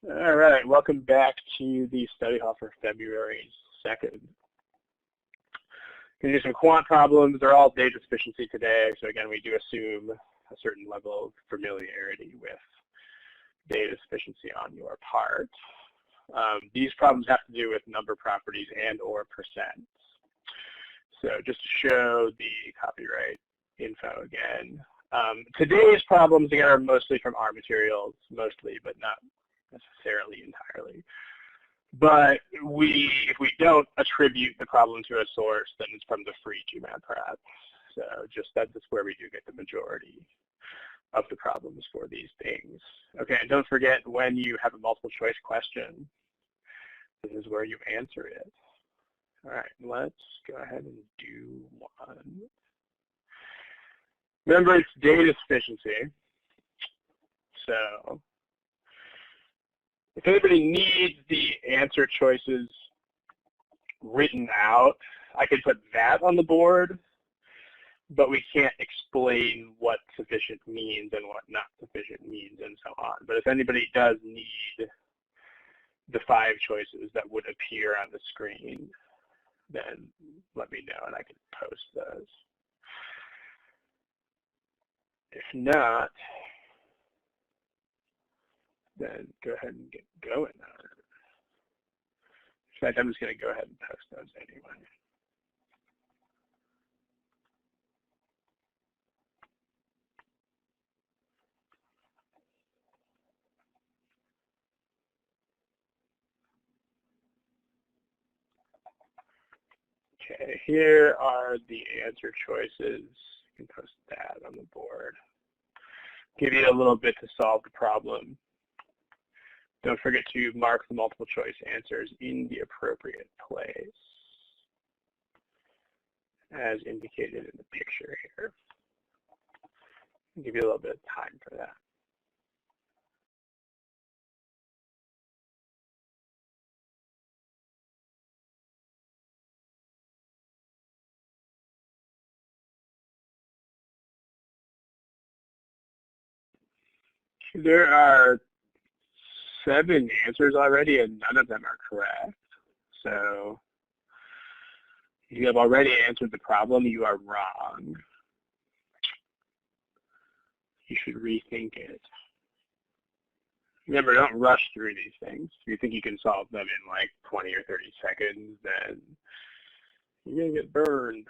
All right, welcome back to the study hall for February 2nd. Going to do some quant problems. They're all data sufficiency today. So again, we do assume a certain level of familiarity with data sufficiency on your part. These problems have to do with number properties and or percents. So just to show the copyright info again. Today's problems again are mostly from our materials, mostly, but not necessarily entirely. But if we don't attribute the problem to a source, then it's from the free GMAT prep. So just that's where we do get the majority of the problems for these things. Okay, and don't forget, when you have a multiple choice question, this is where you answer it. All right, let's go ahead and do one. Remember, it's data sufficiency. So if anybody needs the answer choices written out, I could put that on the board, but we can't explain what sufficient means and what not sufficient means and so on. But if anybody does need the 5 choices that would appear on the screen, then let me know and I can post those. If not, then go ahead and get going on it. In fact, I'm just going to go ahead and post those anyway. Okay, here are the answer choices. You can post that on the board. Give you a little bit to solve the problem. Don't forget to mark the multiple choice answers in the appropriate place, as indicated in the picture here. I'll give you a little bit of time for that. There are 7 answers already, and none of them are correct. So if you have already answered the problem, you are wrong. You should rethink it. Remember, don't rush through these things. If you think you can solve them in like 20 or 30 seconds, then you're going to get burned.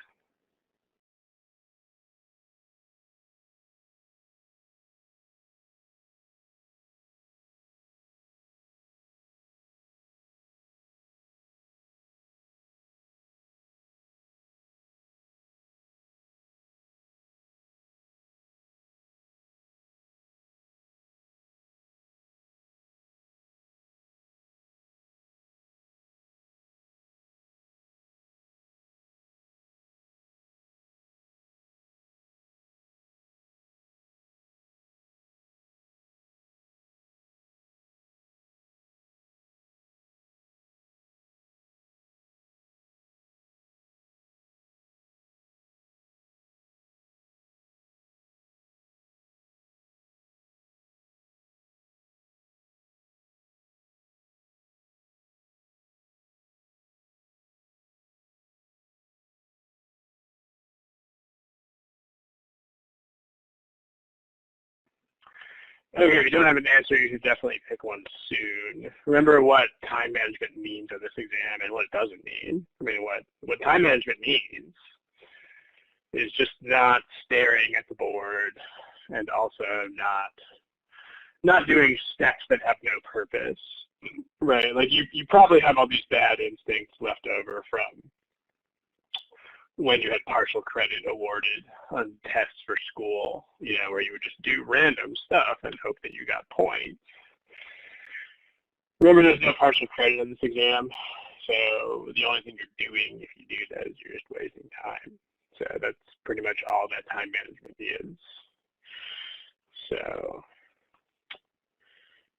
Okay, if you don't have an answer, you should definitely pick one soon. Remember what time management means on this exam and what it doesn't mean. I mean, what time management means is just not staring at the board and also not doing steps that have no purpose, right? Like you probably have all these bad instincts left over from when you had partial credit awarded on tests for school, you know, where you would just do random stuff and hope that you got points. Remember, there's no partial credit on this exam, so the only thing you're doing if you do that is you're just wasting time. So that's pretty much all that time management is. So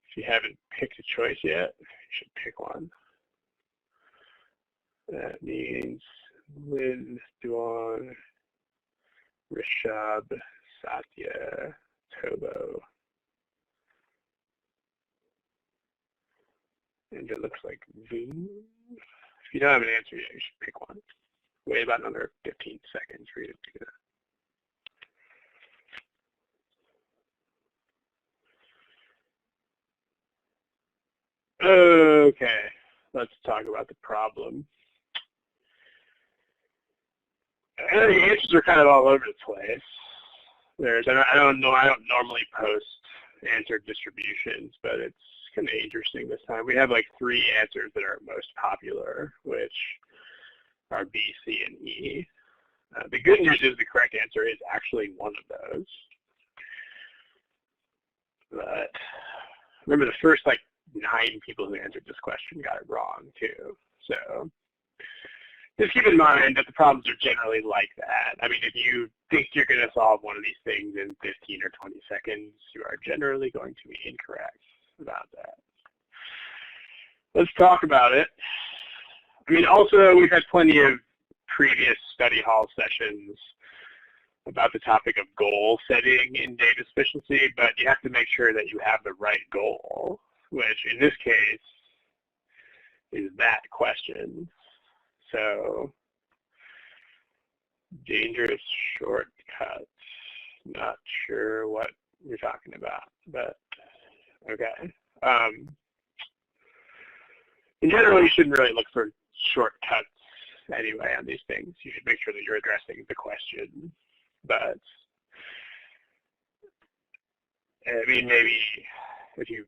if you haven't picked a choice yet, you should pick one. That means Liz, Duan, Rishab, Satya, Tobo. And it looks like Zoom. If you don't have an answer yet, you should pick one. Wait about another 15 seconds for you to do that. Okay, let's talk about the problem. And the answers are kind of all over the place. I don't normally post answer distributions, but it's kind of interesting this time. We have like 3 answers that are most popular, which are B, C, and E. The good news is the correct answer is actually one of those. But remember, the first like 9 people who answered this question got it wrong too. So just keep in mind that the problems are generally like that. I mean, if you think you're going to solve one of these things in 15 or 20 seconds, you are generally going to be incorrect about that. Let's talk about it. I mean, also, we've had plenty of previous study hall sessions about the topic of goal setting in data sufficiency, but you have to make sure that you have the right goal, which in this case is that question. So, dangerous shortcuts. Not sure what you're talking about, but okay. In general, you shouldn't really look for shortcuts anyway on these things. You should make sure that you're addressing the question. But, I mean, maybe if you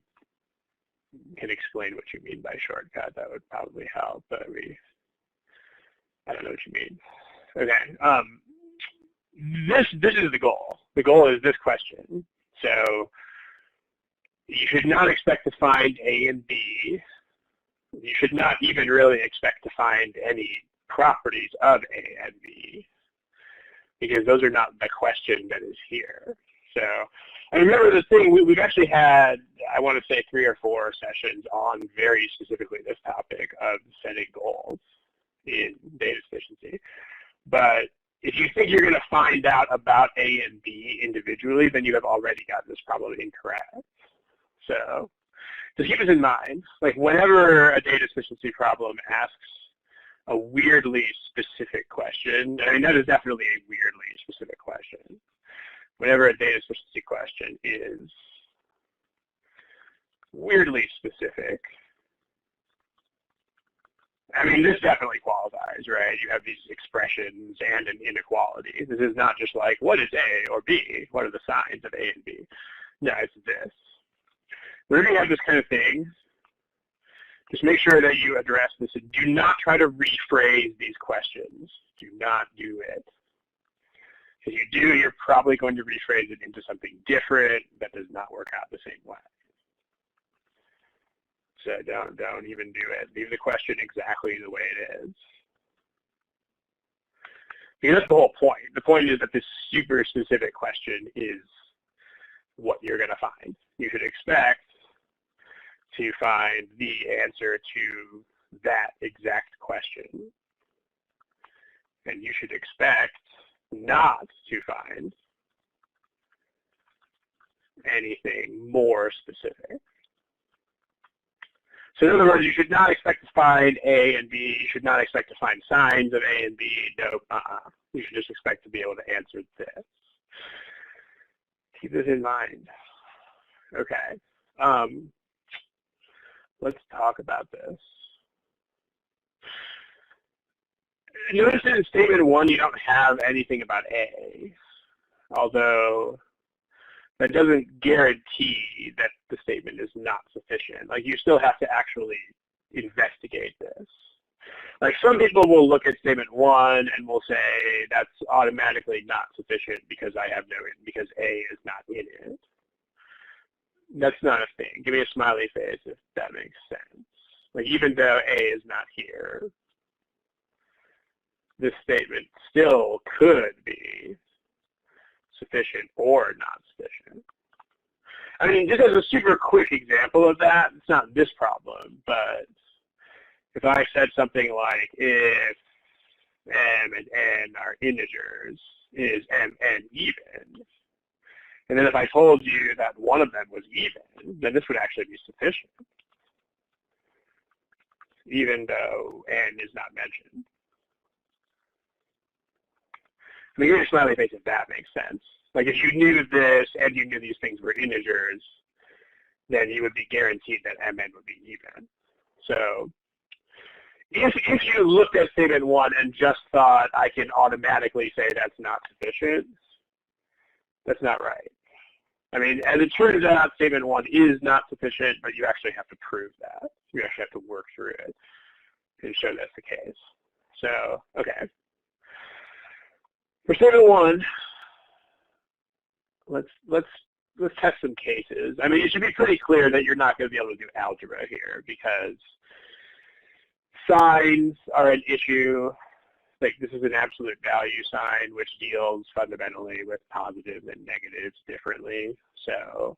can explain what you mean by shortcut, that would probably help, but I don't know what you mean. Okay, this is the goal. The goal is this question. So you should not expect to find A and B. You should not even really expect to find any properties of A and B, because those are not the question that is here. So, and remember the thing, we've actually had, I want to say 3 or 4 sessions on very specifically this topic of setting goals in data sufficiency. But if you think you're going to find out about A and B individually, then you have already got this problem incorrect. So just keep this in mind. Like whenever a data sufficiency problem asks a weirdly specific question, I mean that is definitely a weirdly specific question. Whenever a data sufficiency question is weirdly specific, I mean, this definitely qualifies, right? You have these expressions and an inequality. This is not just like, what is A or B? What are the signs of A and B? No, it's this. Whenever you have this kind of thing, just make sure that you address this and do not try to rephrase these questions. Do not do it. If you do, you're probably going to rephrase it into something different that does not work out the same way. So don't even do it. Leave the question exactly the way it is. Because that's the whole point. The point is that this super specific question is what you're going to find. You should expect to find the answer to that exact question. And you should expect not to find anything more specific. So in other words, you should not expect to find A and B. You should not expect to find signs of A and B. Nope. You should just expect to be able to answer this. Keep this in mind. Okay. Let's talk about this. Notice in statement 1, you don't have anything about A, although that doesn't guarantee that the statement is not sufficient. Like, you still have to actually investigate this. Like, some people will look at statement 1 and will say that's automatically not sufficient because because A is not in it. That's not a thing. Give me a smiley face if that makes sense. Like, even though A is not here, this statement still could be sufficient or not sufficient. I mean, just as a super quick example of that, it's not this problem, but if I said something like, if M and N are integers, is M and even? And then if I told you that one of them was even, then this would actually be sufficient. even though n is not mentioned. I mean, your smiley face, if that makes sense. Like if you knew this and you knew these things were integers, then you would be guaranteed that mn would be even. So if you looked at statement 1 and just thought I can automatically say that's not sufficient, that's not right. I mean, as it turns out, statement 1 is not sufficient, but you actually have to prove that. You actually have to work through it and show that's the case. So, okay. For statement 1, let's test some cases. I mean, it should be pretty clear that you're not going to be able to do algebra here because signs are an issue. Like this is an absolute value sign, which deals fundamentally with positives and negatives differently. So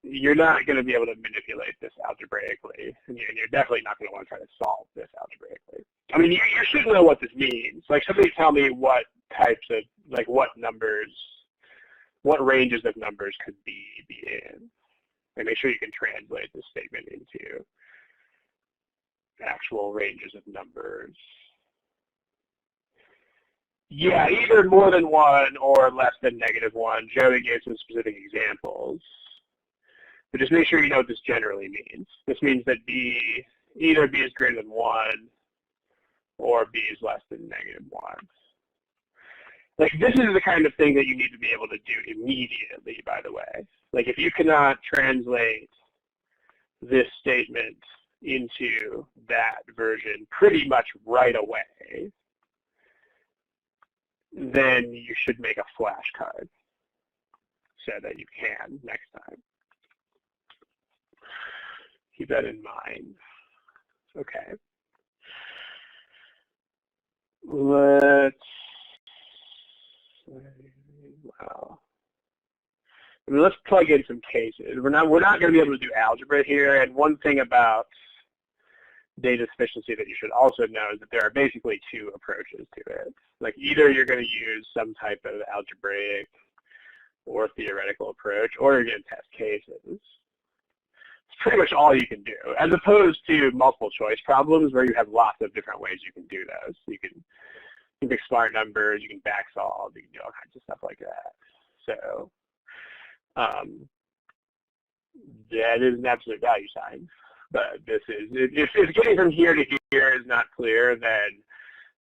you're not going to be able to manipulate this algebraically, and you're definitely not going to want to try to solve this algebraically. I mean, you should know what this means. Like somebody tell me what types of, like what numbers, what ranges of numbers could be in. And make sure you can translate this statement into actual ranges of numbers. Yeah, either more than 1 or less than -1. Joey gave some specific examples. But just make sure you know what this generally means. This means that either b is greater than 1 or b is less than -1. Like this is the kind of thing that you need to be able to do immediately, by the way. Like if you cannot translate this statement into that version pretty much right away, then you should make a flashcard so that you can next time. Keep that in mind. Okay. Let's plug in some cases. We're not going to be able to do algebra here, and one thing about data sufficiency that you should also know is that there are basically 2 approaches to it. Like either you're going to use some type of algebraic or theoretical approach, or you're going to test cases. It's pretty much all you can do, as opposed to multiple choice problems where you have lots of different ways you can do those. You can pick smart numbers, you can back solve, you can do all kinds of stuff like that. So that is an absolute value sign. But this is, if getting from here to here is not clear, then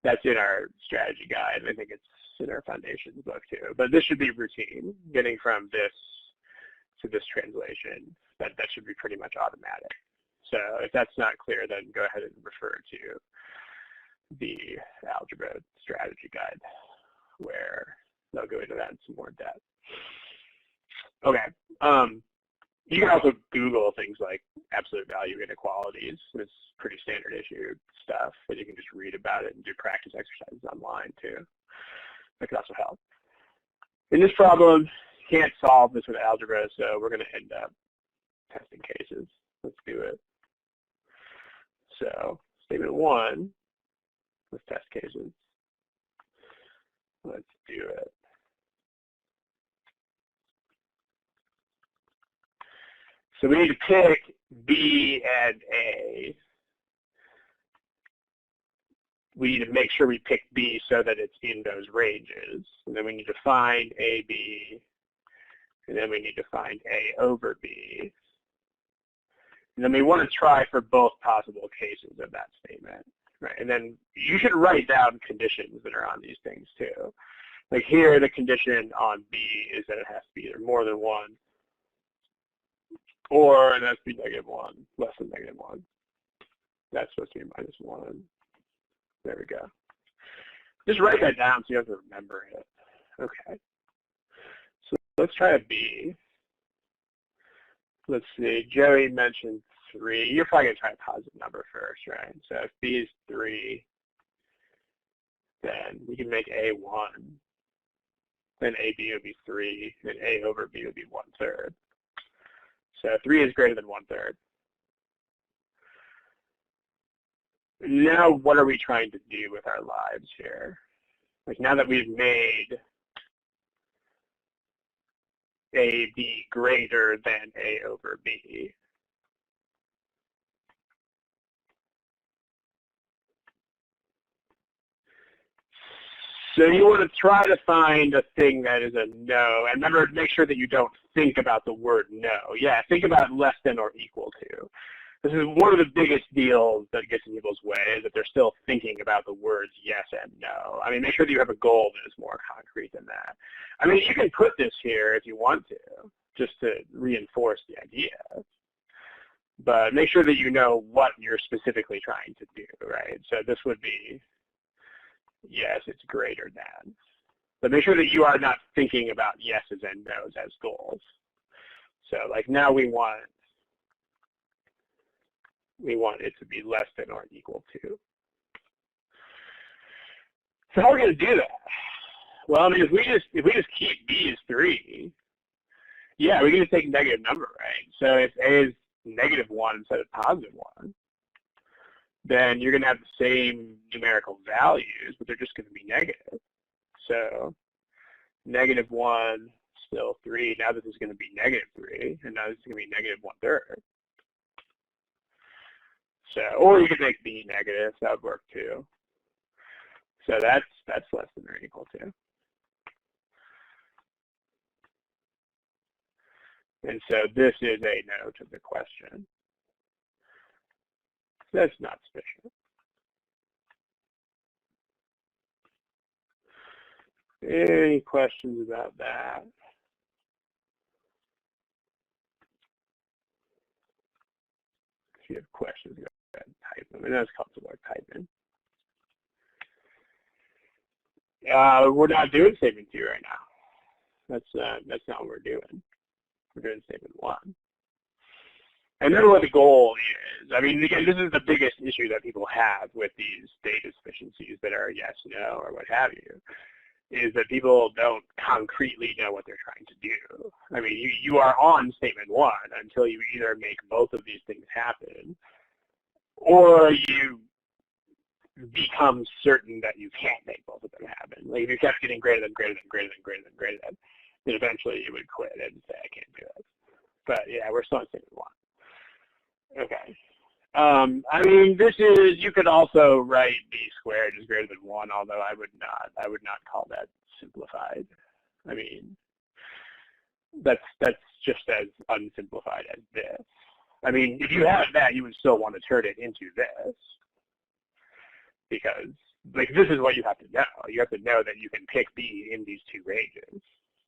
that's in our strategy guide. I think it's in our foundations book too. But this should be routine. Getting from this to this translation, that should be pretty much automatic. So if that's not clear, then go ahead and refer to the algebra strategy guide, where they'll go into that in some more depth. Okay. You can also Google things like absolute value inequalities. It's pretty standard issue stuff, but you can just read about it and do practice exercises online too. That could also help. In this problem, you can't solve this with algebra, so we're going to end up testing cases. Let's do it. So statement 1, let's test cases. Let's do it. So we need to pick B and A. We need to make sure we pick B so that it's in those ranges. And then we need to find AB. And then we need to find A over B. And then we want to try for both possible cases of that statement. Right? And then you should write down conditions that are on these things too. Like here, the condition on B is that it has to be either more than 1 or it has to be -1, less than -1. That's supposed to be -1. There we go. Just write that down so you have to remember it. Okay. So let's try a B. Let's see. Joey mentioned 3. You're probably going to try a positive number first, right? So if B is 3, then we can make A 1. Then AB would be 3, and A over B would be 1/3. So 3 is greater than 1/3. Now what are we trying to do with our lives here? Like now that we've made AB greater than A over B, So you want to try to find a thing that is a no, and remember, make sure that you don't think about the word no. Yeah, think about less than or equal to. This is one of the biggest deals that gets in people's way, is that they're still thinking about the words yes and no. I mean, make sure that you have a goal that is more concrete than that. I mean, you can put this here if you want to, just to reinforce the idea. But make sure that you know what you're specifically trying to do, right? So this would be, yes, it's greater than. But make sure that you are not thinking about yeses and nos as goals. So like now we want it to be less than or equal to. So how are we going to do that? Well, I mean, if we just keep b as 3, yeah, we can just take a negative number, right? So if a is -1 instead of +1, then you're going to have the same numerical values, but they're just going to be negative. So -1, still 3. Now this is going to be -3, and now this is going to be -1/3. So, or you could make b negative. That would work too. So that's less than or equal to. And so this is a no to the question. That's not sufficient. Any questions about that? If you have questions, go ahead and type them. And that's comfortable typing. We're not doing statement 2 right now. That's not what we're doing. We're doing statement 1. And then what the goal is. I mean, again, this is the biggest issue that people have with these data sufficiencies that are yes, no, or what have you, is that people don't concretely know what they're trying to do. I mean, you are on statement 1 until you either make both of these things happen, or you become certain that you can't make both of them happen. Like if you kept getting greater than, then eventually you would quit and say, I can't do it. But yeah, we're still on statement 1. Okay. I mean, this is, you could also write b squared is greater than 1, although I would not call that simplified. I mean, that's just as unsimplified as this. I mean, if you had that, you would still want to turn it into this, because like this is what you have to know. You have to know that you can pick b in these 2 ranges.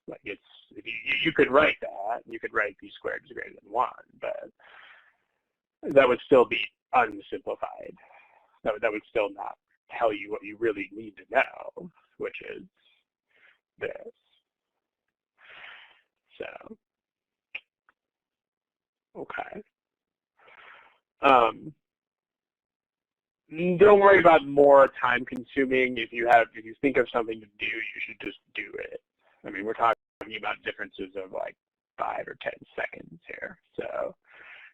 Like it's, if you could write that, you could write b squared is greater than 1, but that would still be unsimplified. That would still not tell you what you really need to know, which is this. So, okay. Don't worry about more time consuming. If you think of something to do, you should just do it. I mean, we're talking about differences of like 5 or 10 seconds here. So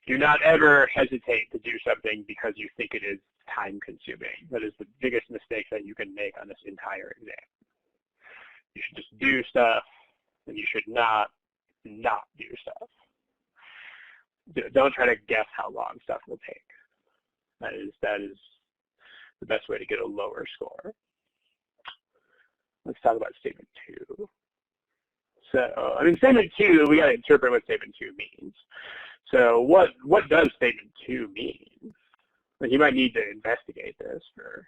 do not ever hesitate to do something because you think it is time consuming. That is the biggest mistake that you can make on this entire exam. You should just do stuff, and you should not do stuff. Don't try to guess how long stuff will take. That is the best way to get a lower score. Let's talk about statement 2. So, I mean, statement 2, we got to interpret what statement 2 means. So what does statement 2 mean? Like you might need to investigate this for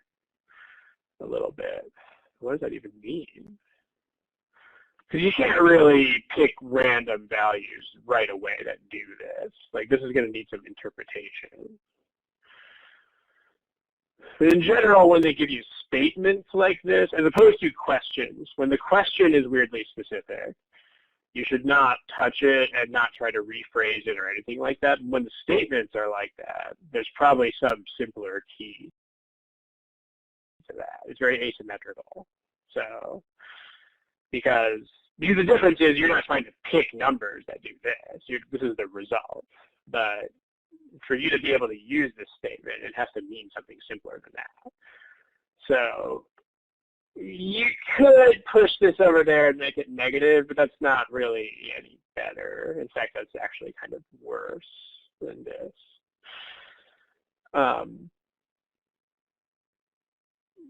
a little bit. What does that even mean? Because you can't really pick random values right away that do this. Like this is going to need some interpretation. But in general, when they give you statements like this, as opposed to questions, when the question is weirdly specific, you should not touch it and not try to rephrase it or anything like that. When the statements are like that, there's probably some simpler key to that. It's very asymmetrical. So, because the difference is you're not trying to pick numbers that do this. This is the result. But for you to be able to use this statement, it has to mean something simpler than that. So you could push this over there and make it negative, but that's not really any better. In fact, that's actually kind of worse than this.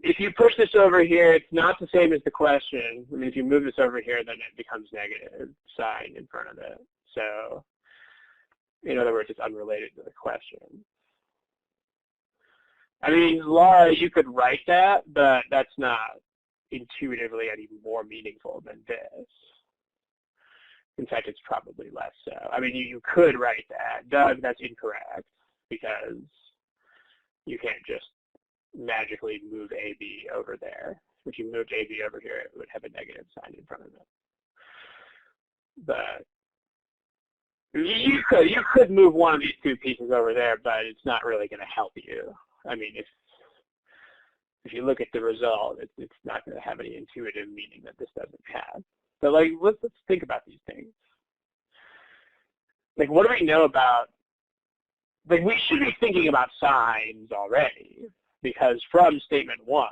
if you push this over here, it's not the same as the question. I mean, if you move this over here, then it becomes negative sign in front of it. So, in other words, it's unrelated to the question. I mean, Laura, you could write that, but that's not intuitively any more meaningful than this. In fact, it's probably less so. I mean, you could write that. Doug, that's incorrect, because you can't just magically move AB over there. If you moved AB over here, it would have a negative sign in front of it. But you could move one of these two pieces over there, but it's not really going to help you. I mean, if you look at the result, it's not going to have any intuitive meaning that this doesn't have. So, like, let's think about these things. Like, what do we know about? Like, we should be thinking about signs already, because from statement 1,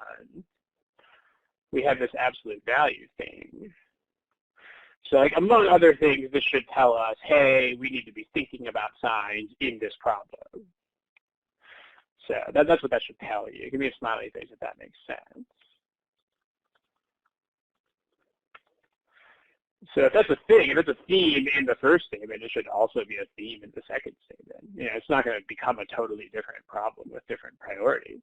we have this absolute value thing. So, like, among other things, this should tell us, hey, we need to be thinking about signs in this problem. So that's what that should tell you. Give me a smiley face if that makes sense. So if that's a thing, if it's a theme in the first statement, it should also be a theme in the second statement. You know, it's not going to become a totally different problem with different priorities.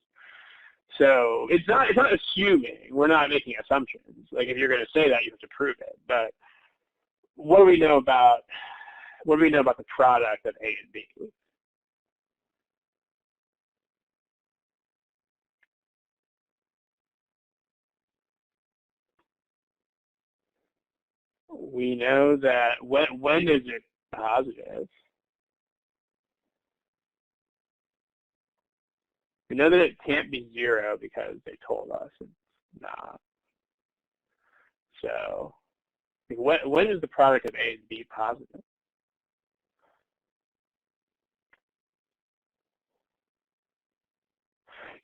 So it's not assuming. We're not making assumptions. Like, if you're going to say that, you have to prove it. But what do we know about the product of A and B? We know that when is it positive? We know that it can't be 0 because they told us it's not. So when is the product of A and B positive?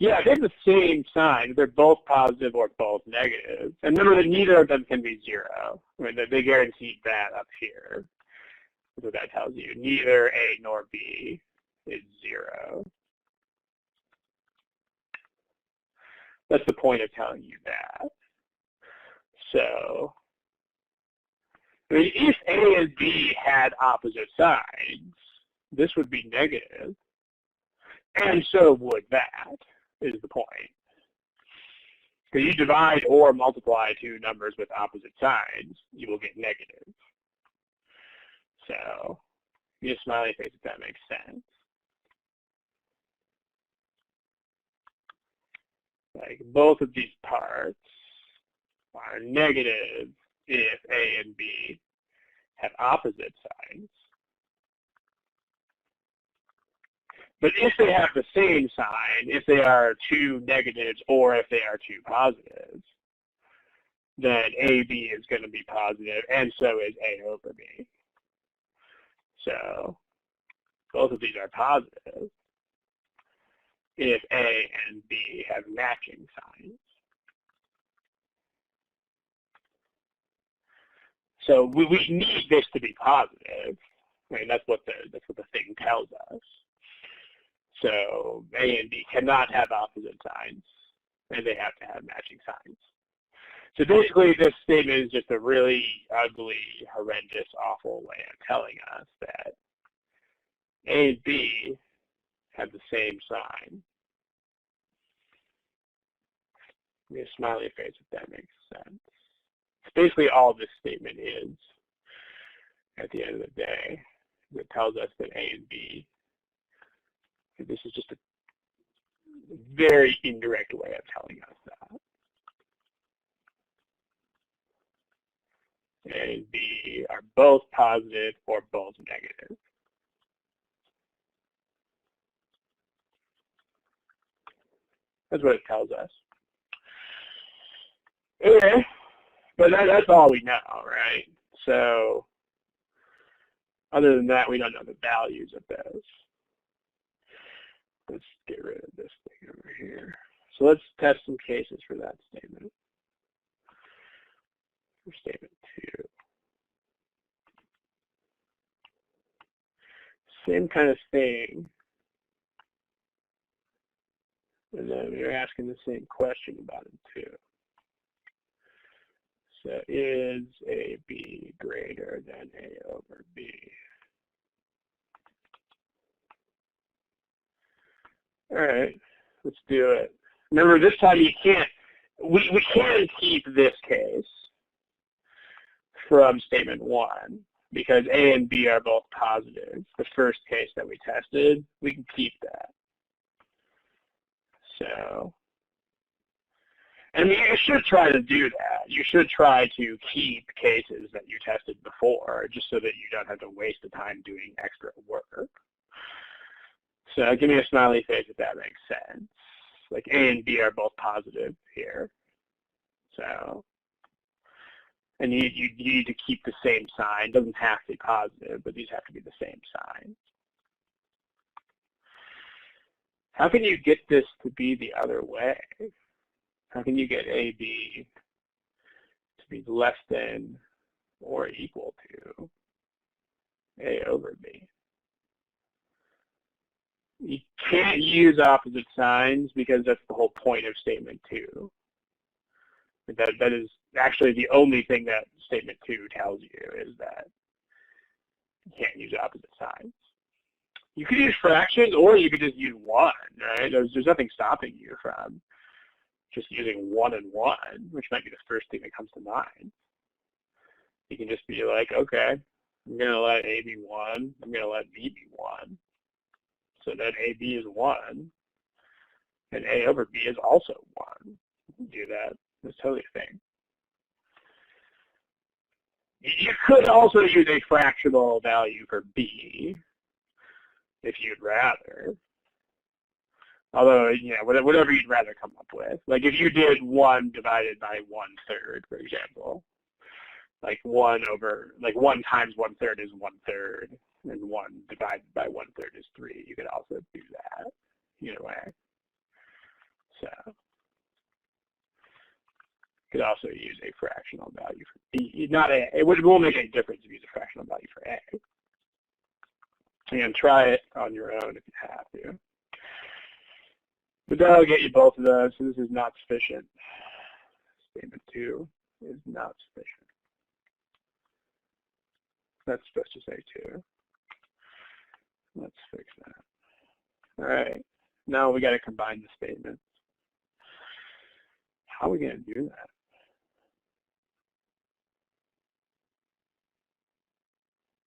Yeah, they have the same sign. They're both positive or both negative. And remember that neither of them can be 0. I mean, they guaranteed that up here. That's what that tells you. Neither A nor B is 0. That's the point of telling you that. So, I mean, if A and B had opposite sides, this would be negative, and so would that, is the point. Because you divide or multiply two numbers with opposite signs, you will get negative. So, you just smiley face if that makes sense. Like, both of these parts are negative if A and B have opposite signs. But if they have the same sign, if they are two negatives or if they are two positives, then AB is going to be positive, and so is A over B. So both of these are positive if A and B have matching signs. So we need this to be positive. I mean, that's what the thing tells us. So A and B cannot have opposite signs, and they have to have matching signs. So basically, this statement is just a really ugly, horrendous, awful way of telling us that A and B have the same sign. Give me a smiley face if that makes sense. It's basically all this statement is at the end of the day. It tells us that A and B, this is just a very indirect way of telling us that. A and B are both positive or both negative. That's what it tells us. Okay, but that's all we know, right? So other than that, we don't know the values of those. Let's get rid of this thing over here. So let's test some cases for that statement. For statement 2. Same kind of thing. And then we're asking the same question about it too. So is AB greater than A over B? All right, let's do it. Remember, this time you can't, we can keep this case from statement 1 because A and B are both positive. The first case that we tested, we can keep that. So, and you should try to do that. You should try to keep cases that you tested before just so that you don't have to waste the time doing extra work. So give me a smiley face if that makes sense. Like A and B are both positive here. So, and you need to keep the same sign. It doesn't have to be positive, but these have to be the same sign. How can you get this to be the other way? How can you get AB to be less than or equal to A over B? You can't use opposite signs because that's the whole point of statement 2. That is actually the only thing that statement 2 tells you is that you can't use opposite signs. You could use fractions or you could just use 1, right? There's nothing stopping you from just using 1 and 1, which might be the first thing that comes to mind. You can just be like, okay, I'm going to let A be 1, I'm going to let B be 1. So then AB is 1, and A over B is also 1. You can do that. That's totally a thing. You could also use a fractional value for B if you'd rather. Although, you know, whatever you'd rather come up with. Like if you did 1 divided by 1/3, for example, like 1 times 1/3 is 1/3, and 1 divided by 1/3 is 3. You could also do that either way. So you could also use a fractional value for B. Not A. It won't make any difference if you use a fractional value for A. And try it on your own if you have to. But that'll get you both of those. So this is not sufficient. Statement 2 is not sufficient. That's supposed to say 2. Let's fix that. All right. Now we got to combine the statements. How are we going to do that?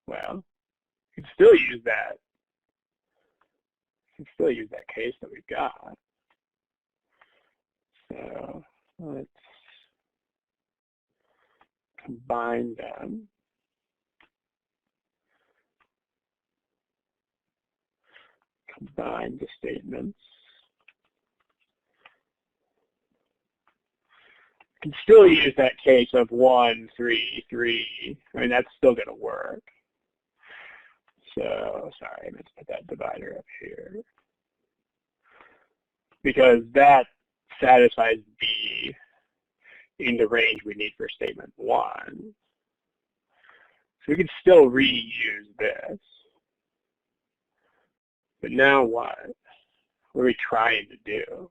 Well, you can still use that. You can still use that case that we've got. So let's combine them. Combine the statements. You can still use that case of 1, 3, 3. I mean, that's still going to work. So, sorry, I meant to put that divider up here. Because that satisfies B in the range we need for statement 1. So we can still reuse this. But now what? What are we trying to do?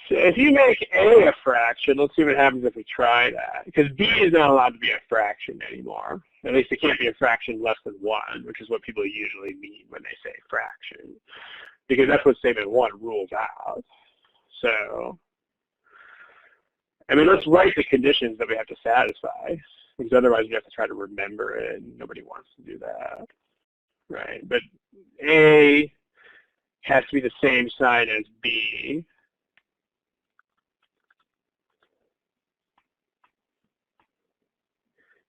So if you make A a fraction, let's see what happens if we try that. Because B is not allowed to be a fraction anymore. At least it can't be a fraction less than 1, which is what people usually mean when they say fraction. Because that's what statement 1 rules out. So, I mean, let's write the conditions that we have to satisfy. Because otherwise you have to try to remember it, and nobody wants to do that. Right? But A has to be the same sign as B.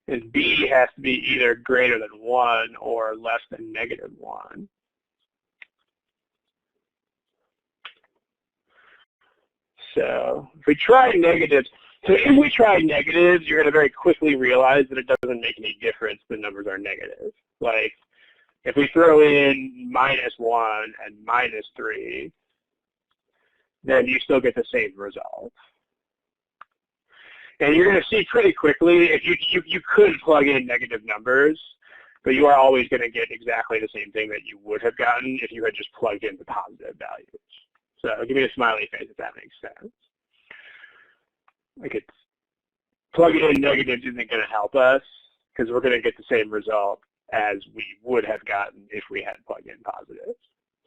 And B has to be either greater than 1 or less than -1. So if we try negatives, so if we try negatives, you're going to very quickly realize that it doesn't make any difference the numbers are negative. Like if we throw in -1 and -3, then you still get the same result. And you're going to see pretty quickly, if you could plug in negative numbers, but you are always going to get exactly the same thing that you would have gotten if you had just plugged in the positive values. So give me a smiley face if that makes sense. Like, it's plugging in negatives isn't going to help us because we're going to get the same result as we would have gotten if we had plugged in positives.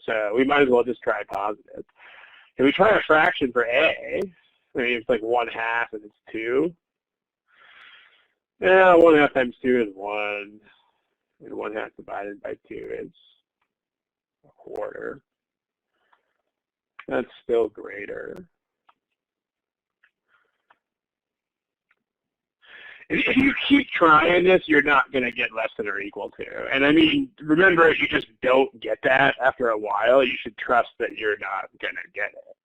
So we might as well just try positive. If we try a fraction for A, I mean, it's like 1/2 and it's 2. Yeah, 1/2 times 2 is 1. And 1/2 divided by 2 is 1/4. That's still greater. If you keep trying this, you're not going to get less than or equal to. And I mean, remember, if you just don't get that after a while, you should trust that you're not going to get it.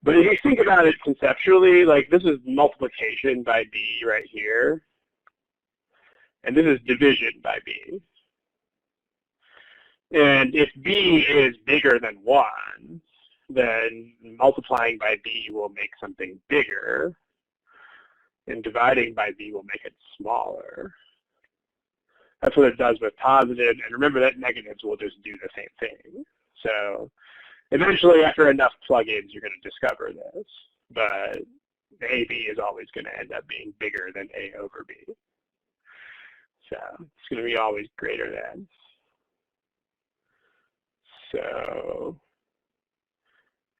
But if you think about it conceptually, like this is multiplication by B right here. And this is division by B. And if B is bigger than 1, then multiplying by B will make something bigger. And dividing by B will make it smaller. That's what it does with positive. And remember that negatives will just do the same thing. So eventually, after enough plugins, you're going to discover this. But AB is always going to end up being bigger than A over B. So it's going to be always greater than. So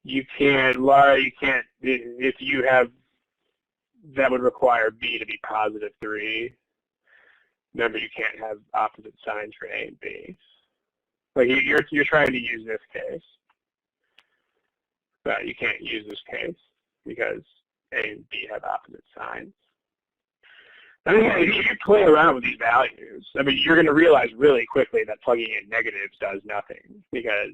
you can't, if you have, that would require B to be +3. Remember, you can't have opposite signs for A and B. Like you're trying to use this case, but you can't use this case because A and B have opposite signs. I mean, if you play around with these values, I mean, you're going to realize really quickly that plugging in negatives does nothing, because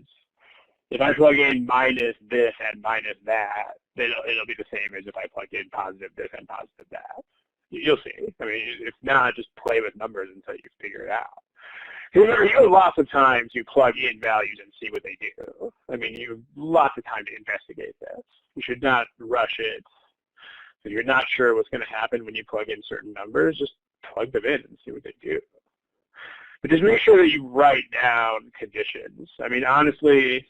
if I plug in minus this and minus that, then it'll be the same as if I plugged in positive this and positive that. You'll see. I mean, if not, just play with numbers until you figure it out. Remember, you have lots of time to plug in values and see what they do. I mean, you have lots of time to investigate this. You should not rush it. If you're not sure what's going to happen when you plug in certain numbers, just plug them in and see what they do. But just make sure that you write down conditions. I mean, honestly,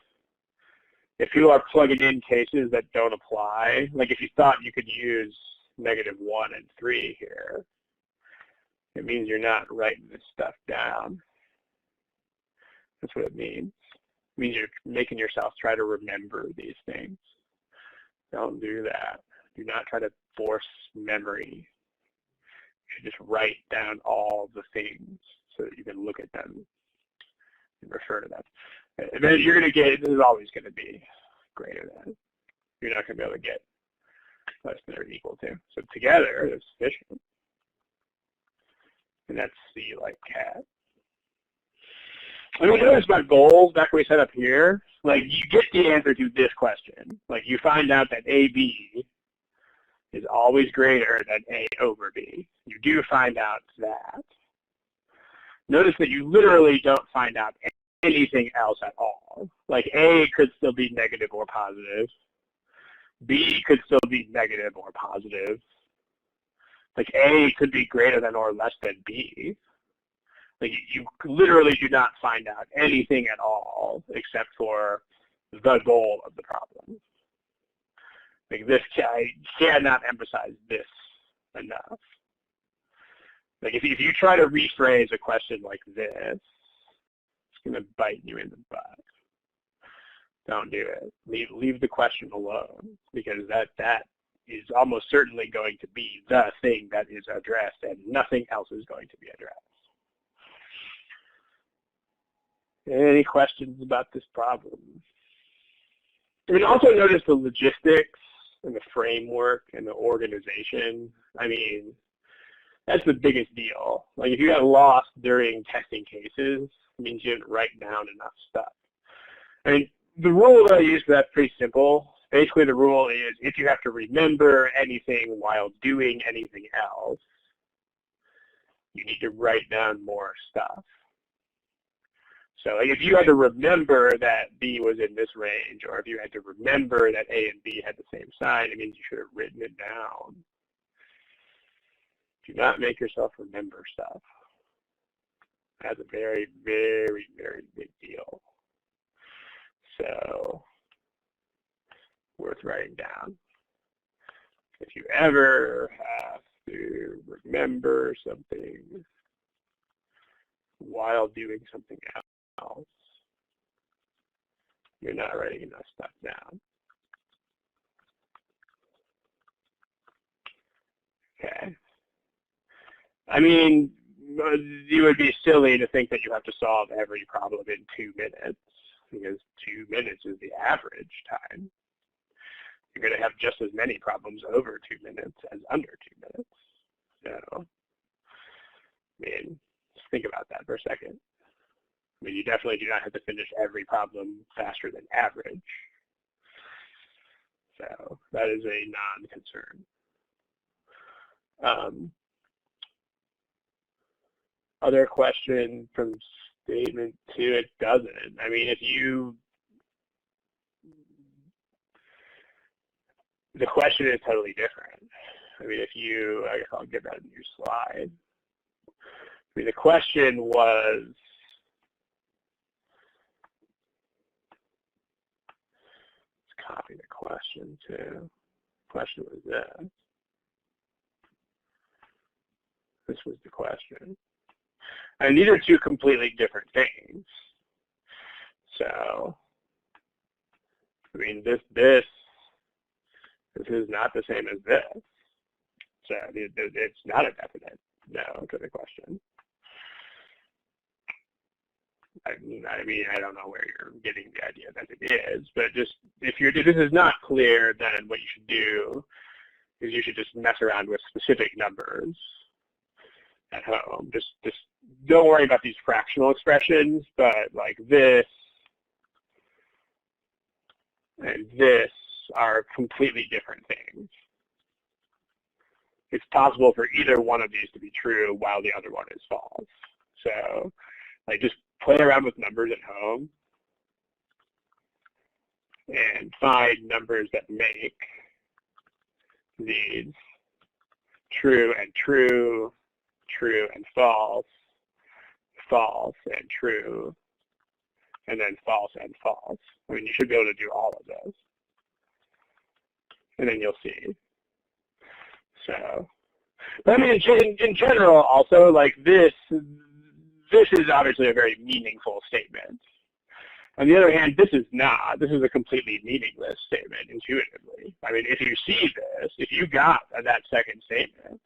if you are plugging in cases that don't apply, like if you thought you could use -1 and 3 here, it means you're not writing this stuff down. That's what it means. It means you're making yourself try to remember these things. Don't do that. Do not try to force memory. You should just write down all the things so that you can look at them and refer to them. And then you're going to get, this is always going to be greater than. You're not going to be able to get less than or equal to. So together, it's sufficient. And that's C like cat. I mean, notice my goals back where we set up here. Like, you get the answer to this question. Like, you find out that AB is always greater than A over B. You do find out that. Notice that you literally don't find out anything else at all. Like, A could still be negative or positive. B could still be negative or positive. Like, A could be greater than or less than B. Like, you literally do not find out anything at all except for the goal of the problem. Like, this, I cannot emphasize this enough. Like, if you try to rephrase a question like this, it's going to bite you in the butt. Don't do it. Leave the question alone, because that is almost certainly going to be the thing that is addressed, and nothing else is going to be addressed. Any questions about this problem? I mean, also notice the logistics and the framework and the organization. I mean, that's the biggest deal. Like, if you got lost during testing cases, it means you didn't write down enough stuff. I mean, the rule that I use for that's pretty simple. Basically, the rule is if you have to remember anything while doing anything else, you need to write down more stuff. So, like, if you had to remember that B was in this range, or if you had to remember that A and B had the same sign, it means you should have written it down. Do not make yourself remember stuff. That's a very, very, very big deal. So, worth writing down. If you ever have to remember something while doing something else, you're not writing enough stuff down. Okay. I mean, you would be silly to think that you have to solve every problem in 2 minutes, because 2 minutes is the average time. You're going to have just as many problems over 2 minutes as under 2 minutes. So, I mean, just think about that for a second. I mean, you definitely do not have to finish every problem faster than average. So that is a non-concern. Other question from statement 2, it doesn't. I mean, the question is totally different. I mean, I guess I'll get that in your slide. I mean, the question was, let's copy the question too. The question was this. This was the question. And these are two completely different things. So, I mean, this is not the same as this. So it's not a definite no to the question. I mean, I don't know where you're getting the idea that it is, but just if this is not clear, then what you should do is you should just mess around with specific numbers at home. Just don't worry about these fractional expressions, but like this and this are completely different things. It's possible for either one of these to be true while the other one is false. So, like, just play around with numbers at home and find numbers that make these true and true, true and false, false and true, and then false and false. I mean, you should be able to do all of those. And then you'll see. So, but I mean, in general, also, like this is obviously a very meaningful statement. On the other hand, this is not. This is a completely meaningless statement intuitively. I mean, if you see this, if you got that second statement,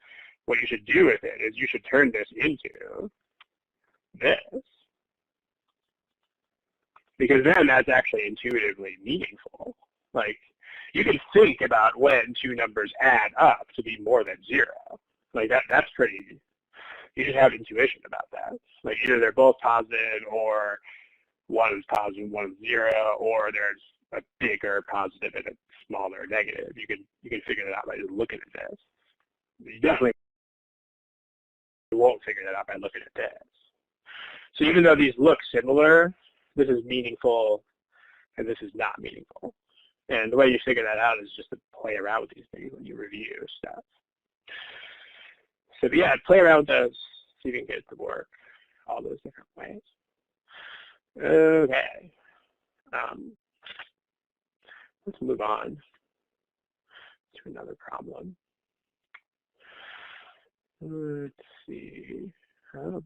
what you should do with it is you should turn this into this. Because then that's actually intuitively meaningful. Like, you can think about when two numbers add up to be more than 0. Like that's pretty, you should have intuition about that. Like either they're both positive or one is positive and one is 0, or there's a bigger positive and a smaller negative. You can figure that out by just looking at this. You definitely won't figure that out by looking at this. So even though these look similar, this is meaningful and this is not meaningful. And the way you figure that out is just to play around with these things when you review stuff. So yeah, play around with those, see if you can get it to work all those different ways. Okay. Let's move on to another problem. Let's see. How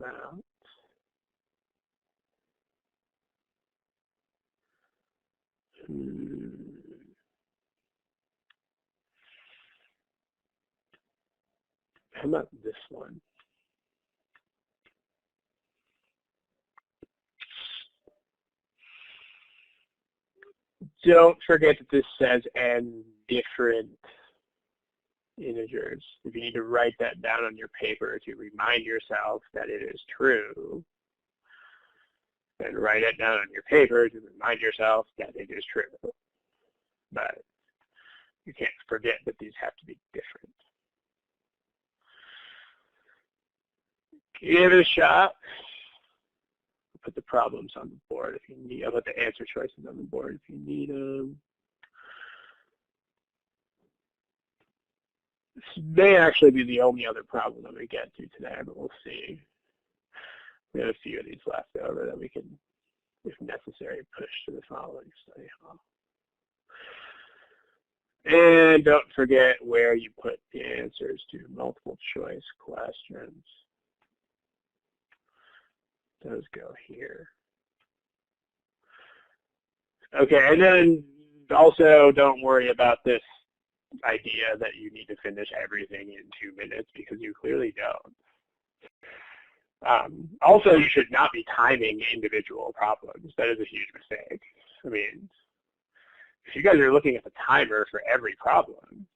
about this one? Don't forget that this says n different integers. If you need to write that down on your paper to remind yourself that it is true, then write it down on your paper to remind yourself that it is true. But you can't forget that these have to be different. Give it a shot. Put the problems on the board if you need. I'll put the answer choices on the board if you need them. may actually be the only other problem that we get to today, but we'll see. We have a few of these left over that we can, if necessary, push to the following study hall. And don't forget where you put the answers to multiple choice questions. Those go here. Okay, and then also don't worry about this idea that you need to finish everything in 2 minutes, because you clearly don't. Also, you should not be timing individual problems. That is a huge mistake. I mean, if you guys are looking at the timer for every problem,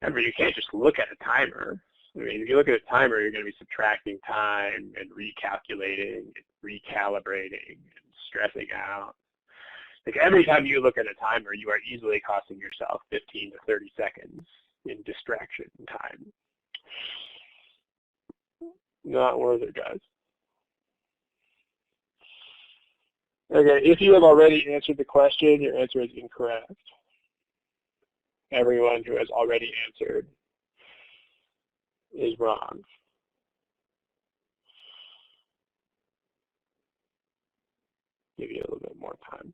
remember, you can't just look at a timer. I mean, if you look at a timer, you're going to be subtracting time and recalculating and recalibrating and stressing out. Like, every time you look at a timer, you are easily costing yourself 15 to 30 seconds in distraction time. Not worth it, guys. Okay, if you have already answered the question, your answer is incorrect. Everyone who has already answered is wrong. Give you a little bit more time.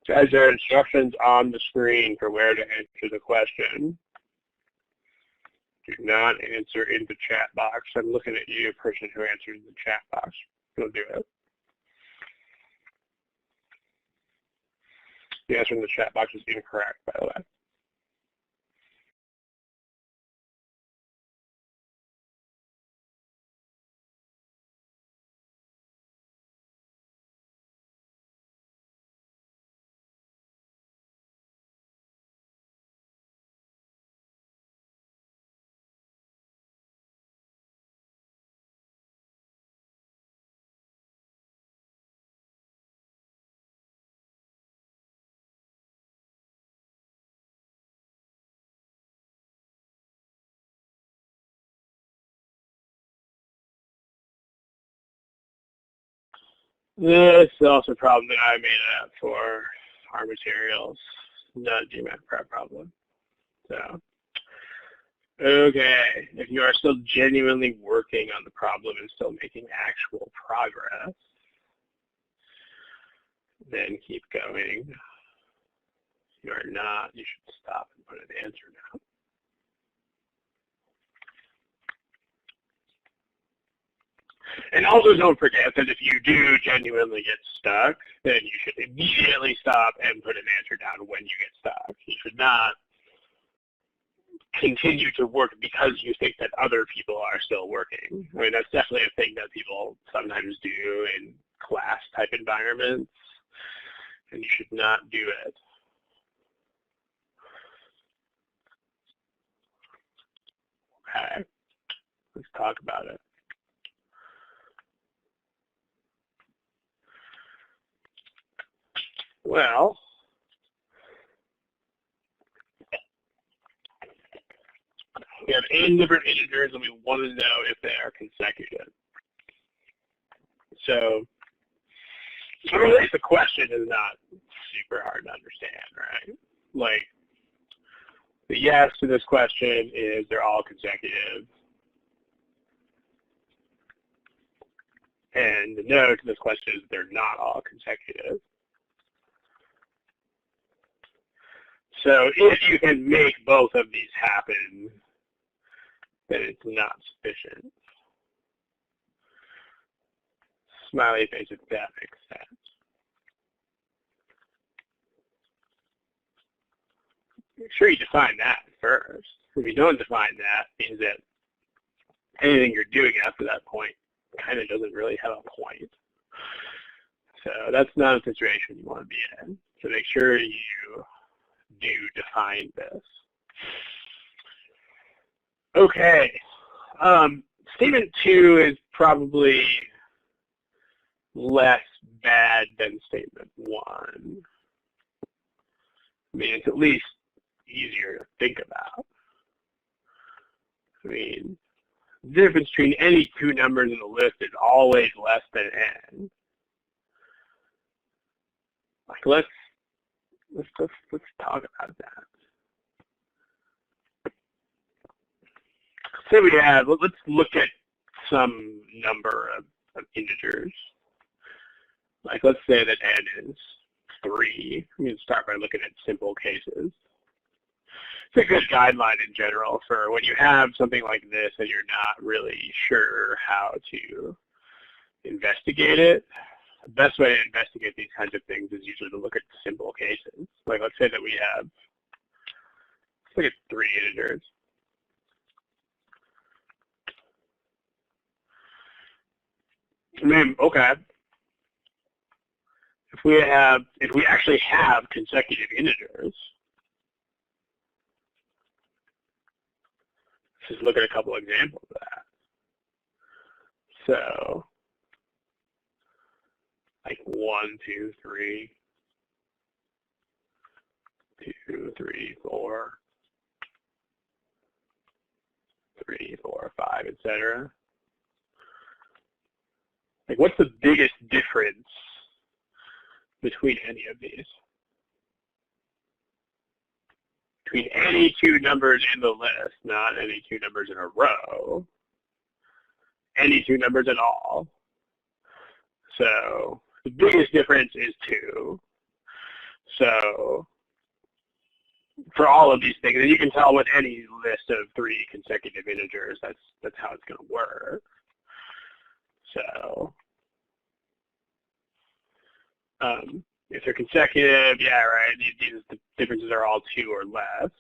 Guys, there are instructions on the screen for where to answer the question. Do not answer in the chat box. I'm looking at you, person who answered in the chat box. Don't do it. The answer in the chat box is incorrect, by the way. This is also a problem that I made up for our materials, not a GMAT prep problem. So, okay, if you are still genuinely working on the problem and still making actual progress, then keep going. If you are not, you should stop and put an answer down. And also don't forget that if you do genuinely get stuck, then you should immediately stop and put an answer down when you get stuck. You should not continue to work because you think that other people are still working. I mean, that's definitely a thing that people sometimes do in class-type environments, and you should not do it. Okay, let's talk about it. Well, we have n different integers, and we want to know if they are consecutive. So, really, the question is not super hard to understand, right? Like, the yes to this question is they're all consecutive. And the no to this question is they're not all consecutive. So if you can make both of these happen, then it's not sufficient. Smiley face if that makes sense. Make sure you define that first. If you don't define that, it means that anything you're doing after that point kind of doesn't really have a point. So that's not a situation you want to be in. So make sure you do define this. Okay, Statement 2 is probably less bad than statement 1. I mean, it's at least easier to think about. I mean, the difference between any two numbers in the list is always less than n. Like, let's talk about that. Say we have, let's look at some number of integers. Like, let's say that n is 3. We can start by looking at simple cases. It's a good guideline in general for when you have something like this and you're not really sure how to investigate it. The best way to investigate these kinds of things is usually to look at simple cases. Like, let's say that we have, let's look at 3 integers. I mean, okay. If we actually have consecutive integers, let's just look at a couple examples of that. So, like 1, 2, 3, 2, 3, 4, 3, 4, 5, etc. Like, what's the biggest difference between any of these? Between any two numbers in the list, not any two numbers in a row, any two numbers at all. So the biggest difference is 2. So for all of these things, and you can tell with any list of 3 consecutive integers, that's how it's going to work. So if they're consecutive, yeah, right, the differences are all 2 or less.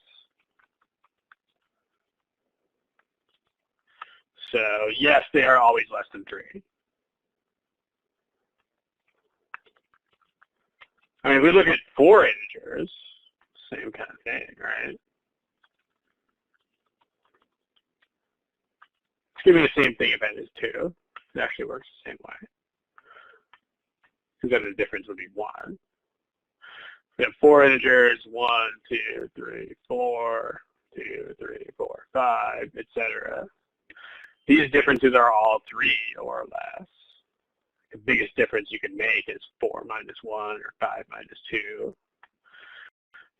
So yes, they are always less than 3. I mean, if we look at 4 integers, same kind of thing, right? It's going to be the same thing if n is 2. It actually works the same way. Because then the difference would be 1. We have 4 integers, 1, 2, 3, 4, 2, 3, 4, 5, etc. These differences are all 3 or less. The biggest difference you can make is 4 minus 1 or 5 minus 2.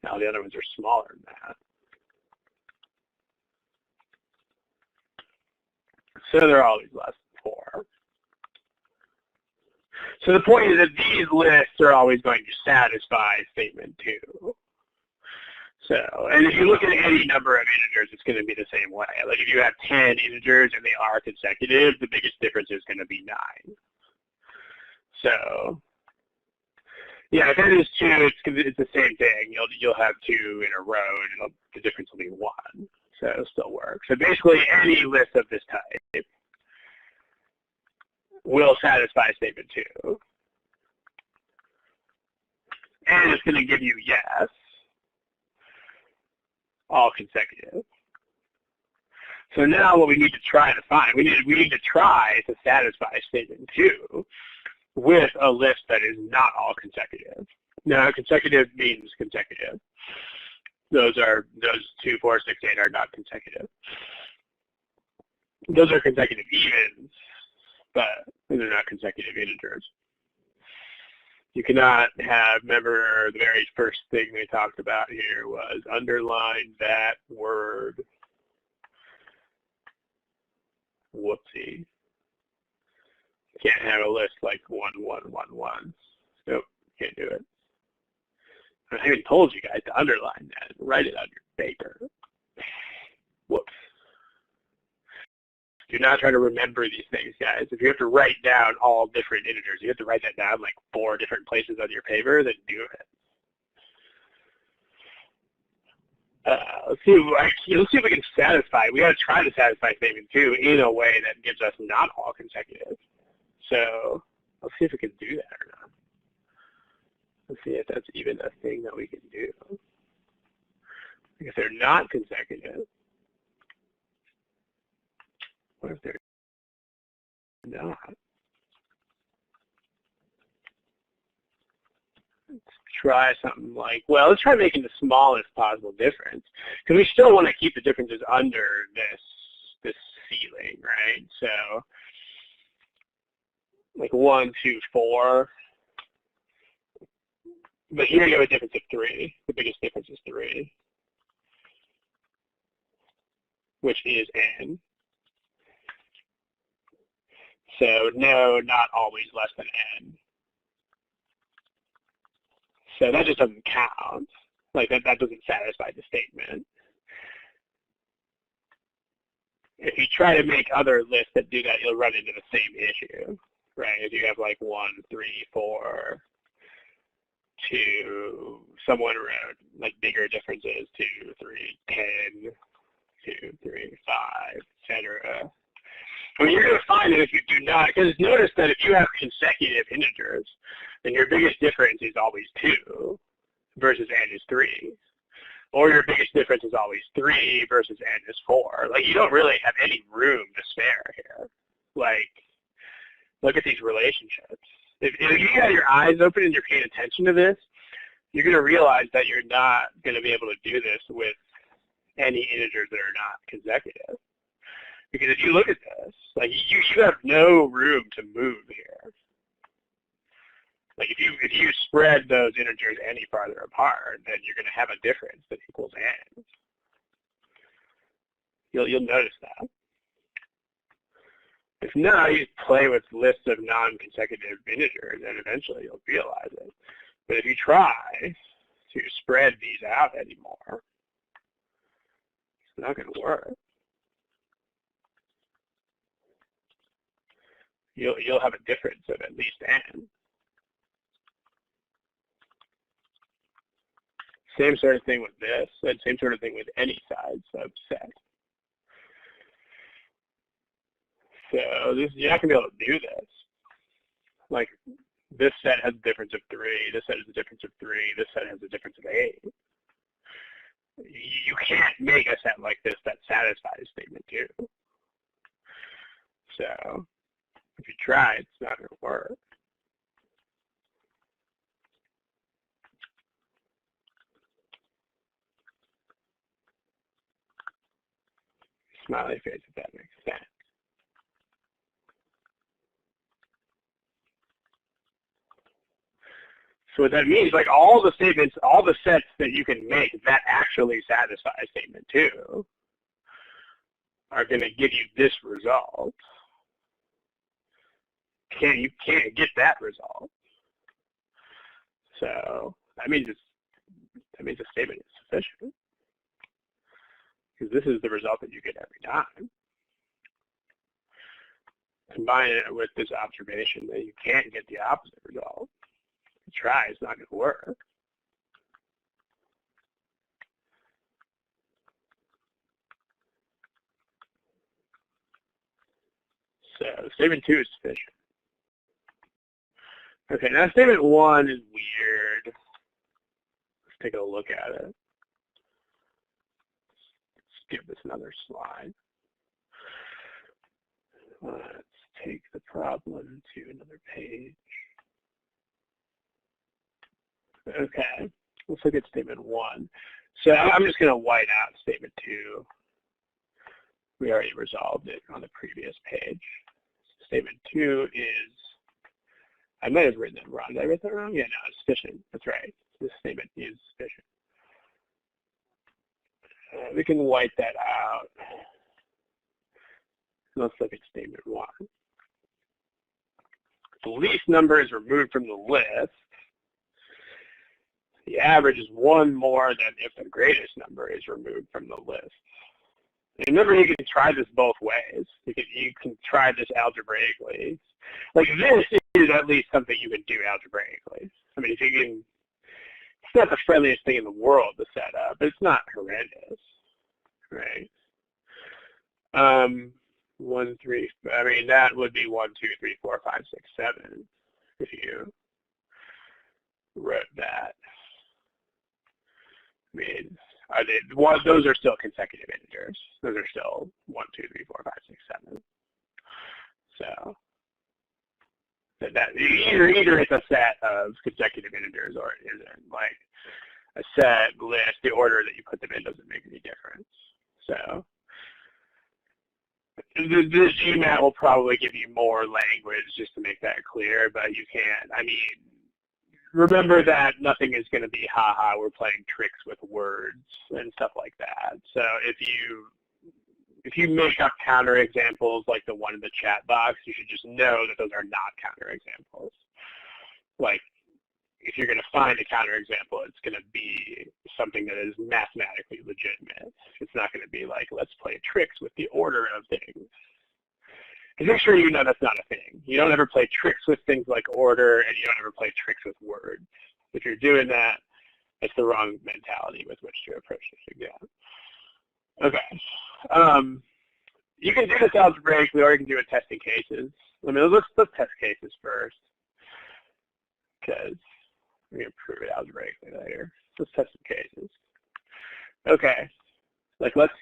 Now the other ones are smaller than that. So they're always less than 4. So the point is that these lists are always going to satisfy statement 2. So, and if you look at any number of integers, it's going to be the same way. Like if you have 10 integers and they are consecutive, the biggest difference is going to be 9. So, yeah, if n is 2, it's the same thing. You'll have 2 in a row, and the difference will be 1. So it'll still work. So basically, any list of this type will satisfy statement 2. And it's going to give you yes, all consecutive. So now what we need to try to find, we need to try to satisfy statement 2 with a list that is not all consecutive. Now, consecutive means consecutive. Those 2, 4, 6, 8 are not consecutive. Those are consecutive evens, but they're not consecutive integers. You cannot have, remember the very first thing we talked about here was underline that word. Whoopsie. Can't have a list like 1, 1, 1, 1. Nope, can't do it. I even told you guys to underline that and write it on your paper. Whoops. Do not try to remember these things, guys. If you have to write down all different integers, you have to write that down like 4 different places on your paper, then do it. Let's see if we can satisfy. We got to try to satisfy statement 2 in a way that gives us not all consecutive. So let's see if we can do that or not. Let's see if that's even a thing that we can do. If they're not consecutive, what if they're not. Let's try something like, well, let's try making the smallest possible difference, because we still want to keep the differences under this ceiling, right? So, like 1, 2, 4. But here you have a difference of 3. The biggest difference is 3, which is n. So no, not always less than n. So that just doesn't count. Like that doesn't satisfy the statement. If you try to make other lists that do that, you'll run into the same issue, right? If you have like 1, 3, 4, 2, someone wrote like bigger differences, 2, 3, 10, 2, 3, 5, etc. Well, you're going to find that if you do not, because notice that if you have consecutive integers, then your biggest difference is always 2 versus n is 3. Or your biggest difference is always 3 versus n is 4. Like, you don't really have any room to spare here. Like, look at these relationships. If you got your eyes open and you're paying attention to this, you're going to realize that you're not going to be able to do this with any integers that are not consecutive. Because if you look at this, like you have no room to move here. Like if you spread those integers any farther apart, then you're going to have a difference that equals n. You'll notice that. If not, you play with lists of non-consecutive integers, and eventually you'll realize it. But if you try to spread these out anymore, it's not going to work. You'll have a difference of at least n. Same sort of thing with this, and same sort of thing with any size subset. So you're not going to be able to do this. Like this set has a difference of 3, this set has a difference of 3, this set has a difference of 8. You can't make a set like this that satisfies statement 2. So if you try, it's not going to work. Smiley face if that makes sense. So what that means, like all the statements, all the sets that you can make that actually satisfy statement 2 are going to give you this result. You can't get that result. So that means the statement is sufficient, because this is the result that you get every time. Combine it with this observation that you can't get the opposite result. You try, it's not going to work. So statement 2 is sufficient. Okay, now statement 1 is weird. Let's take a look at it. Let's give this another slide. Let's take the problem to another page. Okay, let's look at statement 1. So I'm just going to white out statement 2. We already resolved it on the previous page. Statement 2 is, I might have written it wrong. Did I write that wrong? Yeah, no, it's sufficient. That's right. This statement is sufficient. We can white that out. Let's look at statement 1. The least number is removed from the list. The average is 1 more than if the greatest number is removed from the list. And remember, you can try this both ways. You can try this algebraically. Like this is at least something you can do algebraically. I mean, if you can, it's not the friendliest thing in the world to set up, but it's not horrendous, right? 1, 3. I mean, that would be 1, 2, 3, 4, 5, 6, 7. If you wrote that. I mean, those are still consecutive integers. Those are still 1, 2, 3, 4, 5, 6, 7. So that either it's a set of consecutive integers or it isn't. Like a set, list, the order that you put them in doesn't make any difference. So this GMAT will probably give you more language just to make that clear, but you can't. I mean, remember that nothing is going to be haha, we're playing tricks with words and stuff like that. So if you make up counterexamples like the one in the chat box, you should just know that those are not counterexamples. Like, if you're going to find a counterexample, it's going to be something that is mathematically legitimate. It's not going to be like, let's play tricks with the order of things. And make sure you know that's not a thing. You don't ever play tricks with things like order, and you don't ever play tricks with words. If you're doing that, it's the wrong mentality with which to approach this exam. Okay. You can do this algebraically, or you can do it testing cases. I mean, let's test cases first, because we're going to prove it algebraically later. Let's test some cases. Okay. Like, let's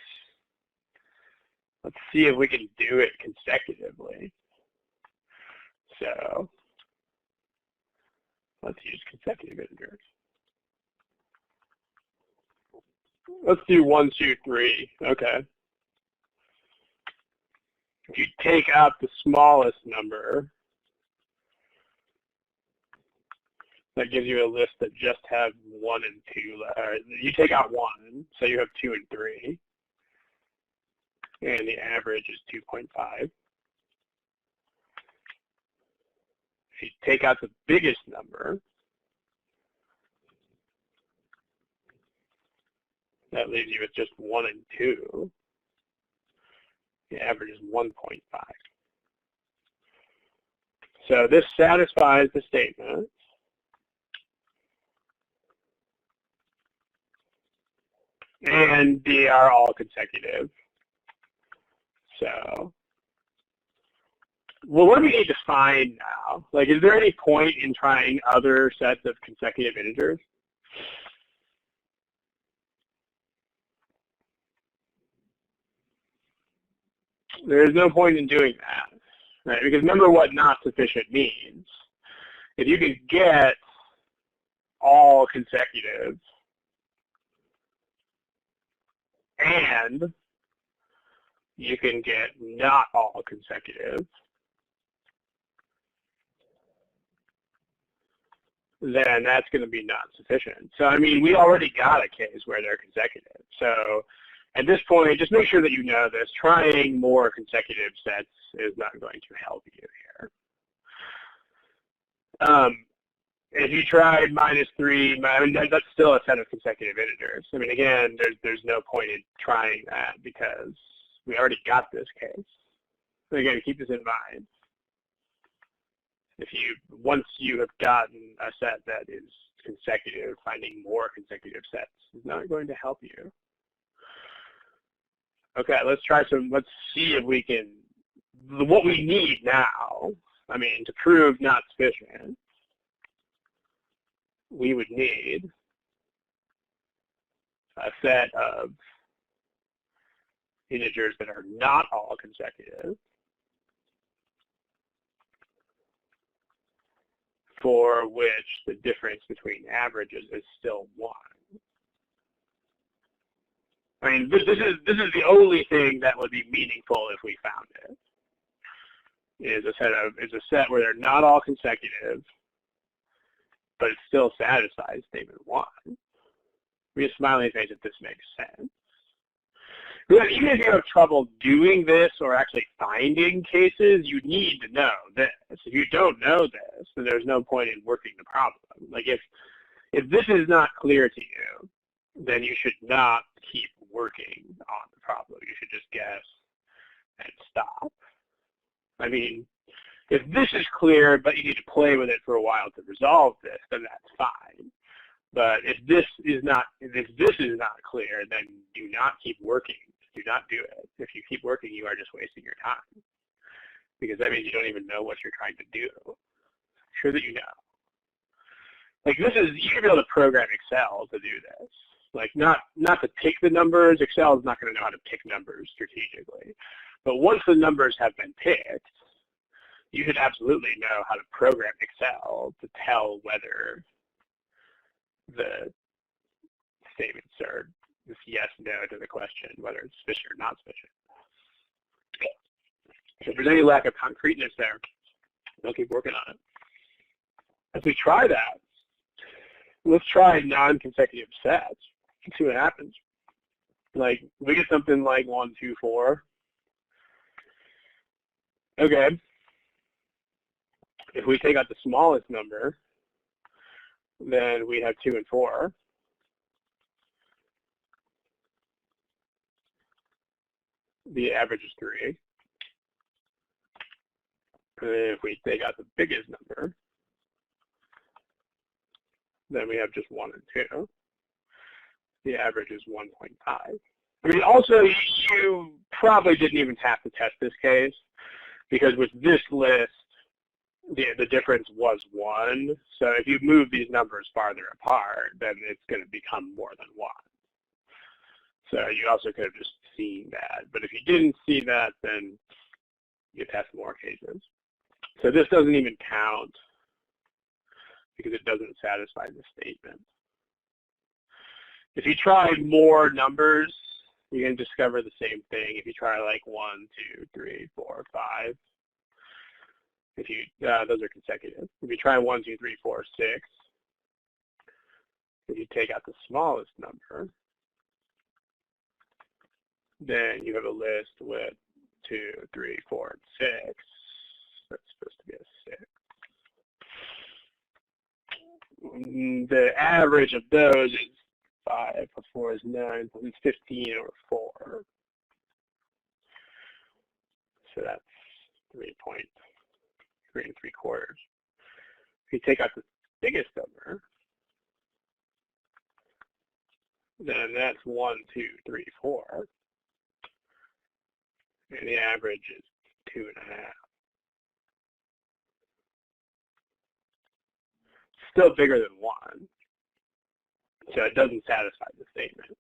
see if we can do it consecutively. So let's use consecutive integers. Let's do 1, 2, 3. Okay. If you take out the smallest number, that gives you a list that just have 1 and 2. You take out 1, so you have 2 and 3. And the average is 2.5. If you take out the biggest number, that leaves you with just 1 and 2. The average is 1.5. So this satisfies the statement and they are all consecutive. So, well, what do we need to find now? Like, is there any point in trying other sets of consecutive integers? There is no point in doing that, right? Because remember what not sufficient means. If you can get all consecutive and you can get not all consecutive, then that's going to be not sufficient. So, I mean, we already got a case where they're consecutive. So, at this point, just make sure that you know this. Trying more consecutive sets is not going to help you here. If you tried -3, I mean, that's still a set of consecutive integers. I mean, again, there's no point in trying that because we already got this case. So again, keep this in mind. Once you have gotten a set that is consecutive, finding more consecutive sets is not going to help you. Okay, let's see if we can, what we need now, I mean, to prove not sufficient, we would need a set of integers that are not all consecutive for which the difference between averages is still 1. I mean, this is the only thing that would be meaningful if we found it. Is a set where they're not all consecutive, but it still satisfies statement 1. We have a smiley face if this makes sense. Because even if you have trouble doing this or actually finding cases, you need to know this. If you don't know this, then there's no point in working the problem. Like if this is not clear to you, then you should not keep working on the problem. You should just guess and stop. I mean, if this is clear, but you need to play with it for a while to resolve this, then that's fine. But if this is not clear, then do not keep working. Do not do it. If you keep working, you are just wasting your time. Because that means you don't even know what you're trying to do. I'm sure that you know. Like you should be able to program Excel to do this. Like not to pick the numbers. Excel is not going to know how to pick numbers strategically. But once the numbers have been picked, you should absolutely know how to program Excel to tell whether the statements are just yes, no to the question, whether it's sufficient or not sufficient. So if there's any lack of concreteness there, we'll keep working on it. As we try that, let's try non-consecutive sets and see what happens. Like, we get something like 1, 2, 4. Okay. If we take out the smallest number, then we have 2 and 4. The average is 3. And then if we take out the biggest number, then we have just 1 and 2. The average is 1.5. I mean, also, you probably didn't even have to test this case, because with this list, the difference was 1. So if you move these numbers farther apart, then it's going to become more than 1. So you also could have just seen that. But if you didn't see that, then you test more cases. So this doesn't even count because it doesn't satisfy the statement. If you try more numbers, you can discover the same thing. If you try like 1, 2, 3, 4, 5, if you those are consecutive. If you try 1, 2, 3, 4, 6, if you take out the smallest number, then you have a list with 2, 3, 4, and 6. That's supposed to be a 6. The average of those is 5 plus 4 is 9, plus it's 15 over 4. So that's 3.3 3/4. If you take out the biggest number, then that's 1, 2, 3, 4. And the average is 2.5. Still bigger than 1. So it doesn't satisfy the statement.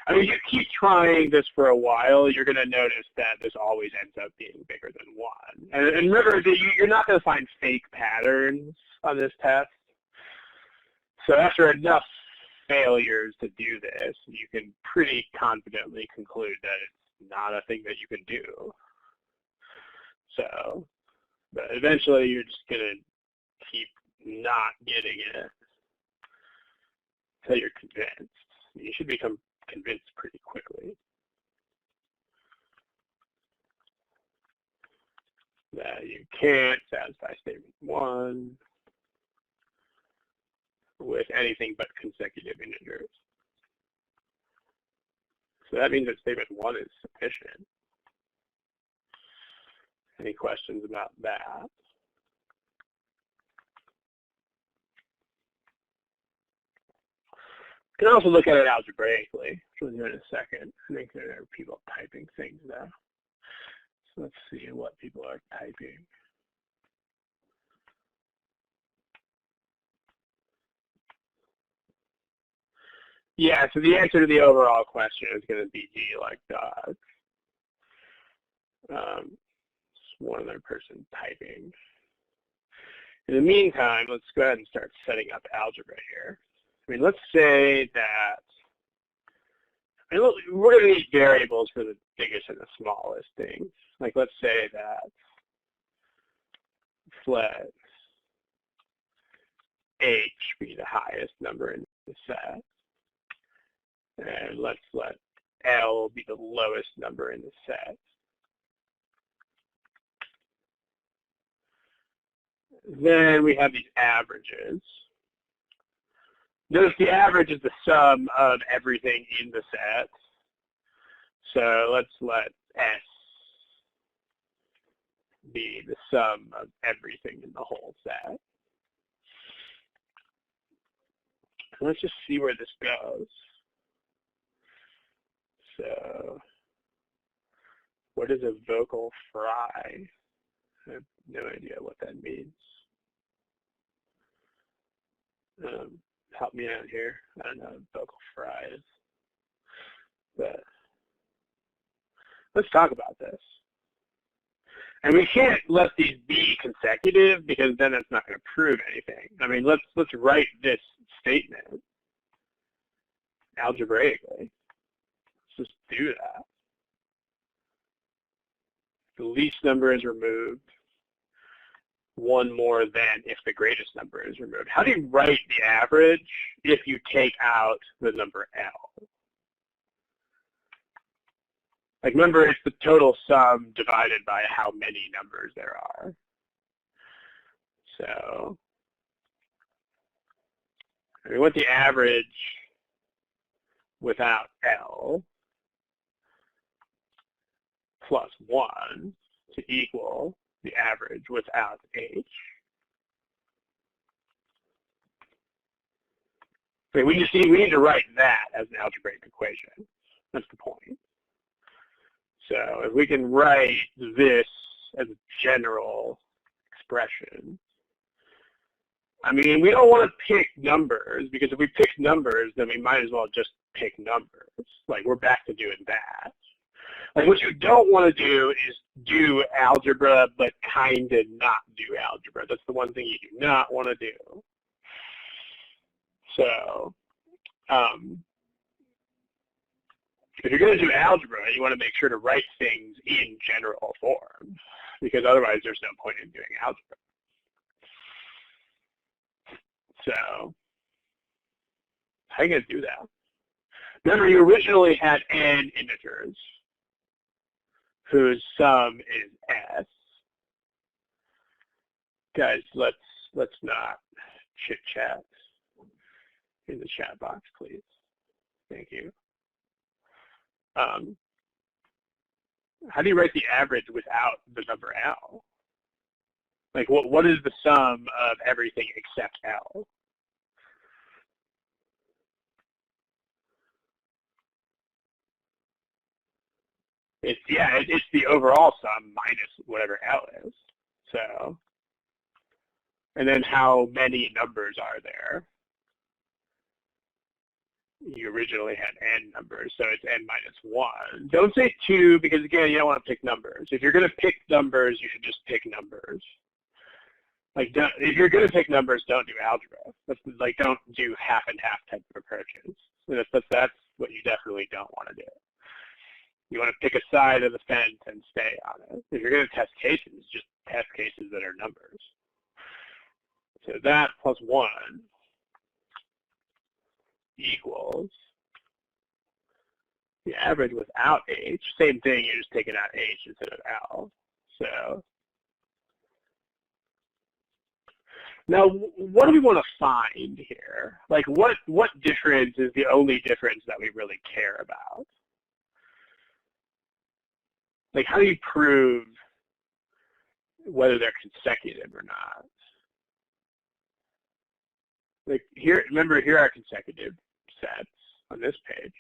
I mean, you keep trying this for a while, you're going to notice that this always ends up being bigger than 1. And remember, you're not going to find fake patterns on this test. So after enough failures to do this, you can pretty confidently conclude that it's not a thing that you can do. So, but eventually you're just going to keep not getting it until you're convinced. You should become convinced pretty quickly that you can't satisfy statement 1 with anything but consecutive integers. So that means that statement 1 is sufficient. Any questions about that? You can also look at it algebraically, which we'll do in a second. I think there are people typing things now. So let's see what people are typing. Yeah, so the answer to the overall question is going to be G like dogs. It's one other person typing. In the meantime, let's go ahead and start setting up algebra here. I mean, let's say that, I mean, we're going to need variables for the biggest and the smallest things. Like, let's say that let H be the highest number in the set. And let's let L be the lowest number in the set. Then we have these averages. Notice the average is the sum of everything in the set. So let's let S be the sum of everything in the whole set. And let's just see where this goes. So what is a vocal fry? I have no idea what that means. Help me out here. I don't know what vocal fry is. But let's talk about this. And we can't let these be consecutive because then it's not going to prove anything. I mean, let's write this statement algebraically. Let's just do that. The least number is removed. One more than if the greatest number is removed. How do you write the average if you take out the number L? Like, remember, it's the total sum divided by how many numbers there are. So we want the average without L plus 1 to equal the average without H. Okay, we need to write that as an algebraic equation. That's the point. So if we can write this as a general expression, I mean, we don't want to pick numbers, because if we pick numbers, then we might as well just pick numbers. Like, we're back to doing that. Like, what you don't want to do is do algebra, but kind of not do algebra. That's the one thing you do not want to do. So, if you're going to do algebra, you want to make sure to write things in general form, because otherwise there's no point in doing algebra. So, how are you going to do that? Remember, you originally had n integers whose sum is s. Guys, let's not chit-chat in the chat box, please. Thank you. How do you write the average without the number L? Like, what is the sum of everything except L? It's the overall sum minus whatever L is. So, and then how many numbers are there? You originally had n numbers, so it's n minus 1. Don't say 2, because again, you don't want to pick numbers. If you're going to pick numbers, you should just pick numbers. Like, if you're going to pick numbers, don't do algebra. Like, don't do half and half type of approaches. That's what you definitely don't want to do. You want to pick a side of the fence and stay on it. If you're going to test cases, just test cases that are numbers. So that plus 1 equals the average without H. Same thing, you're just taking out H instead of L. So now, what do we want to find here? Like, what difference is the only difference that we really care about? Like, how do you prove whether they're consecutive or not? Like, here, remember, here are consecutive sets on this page.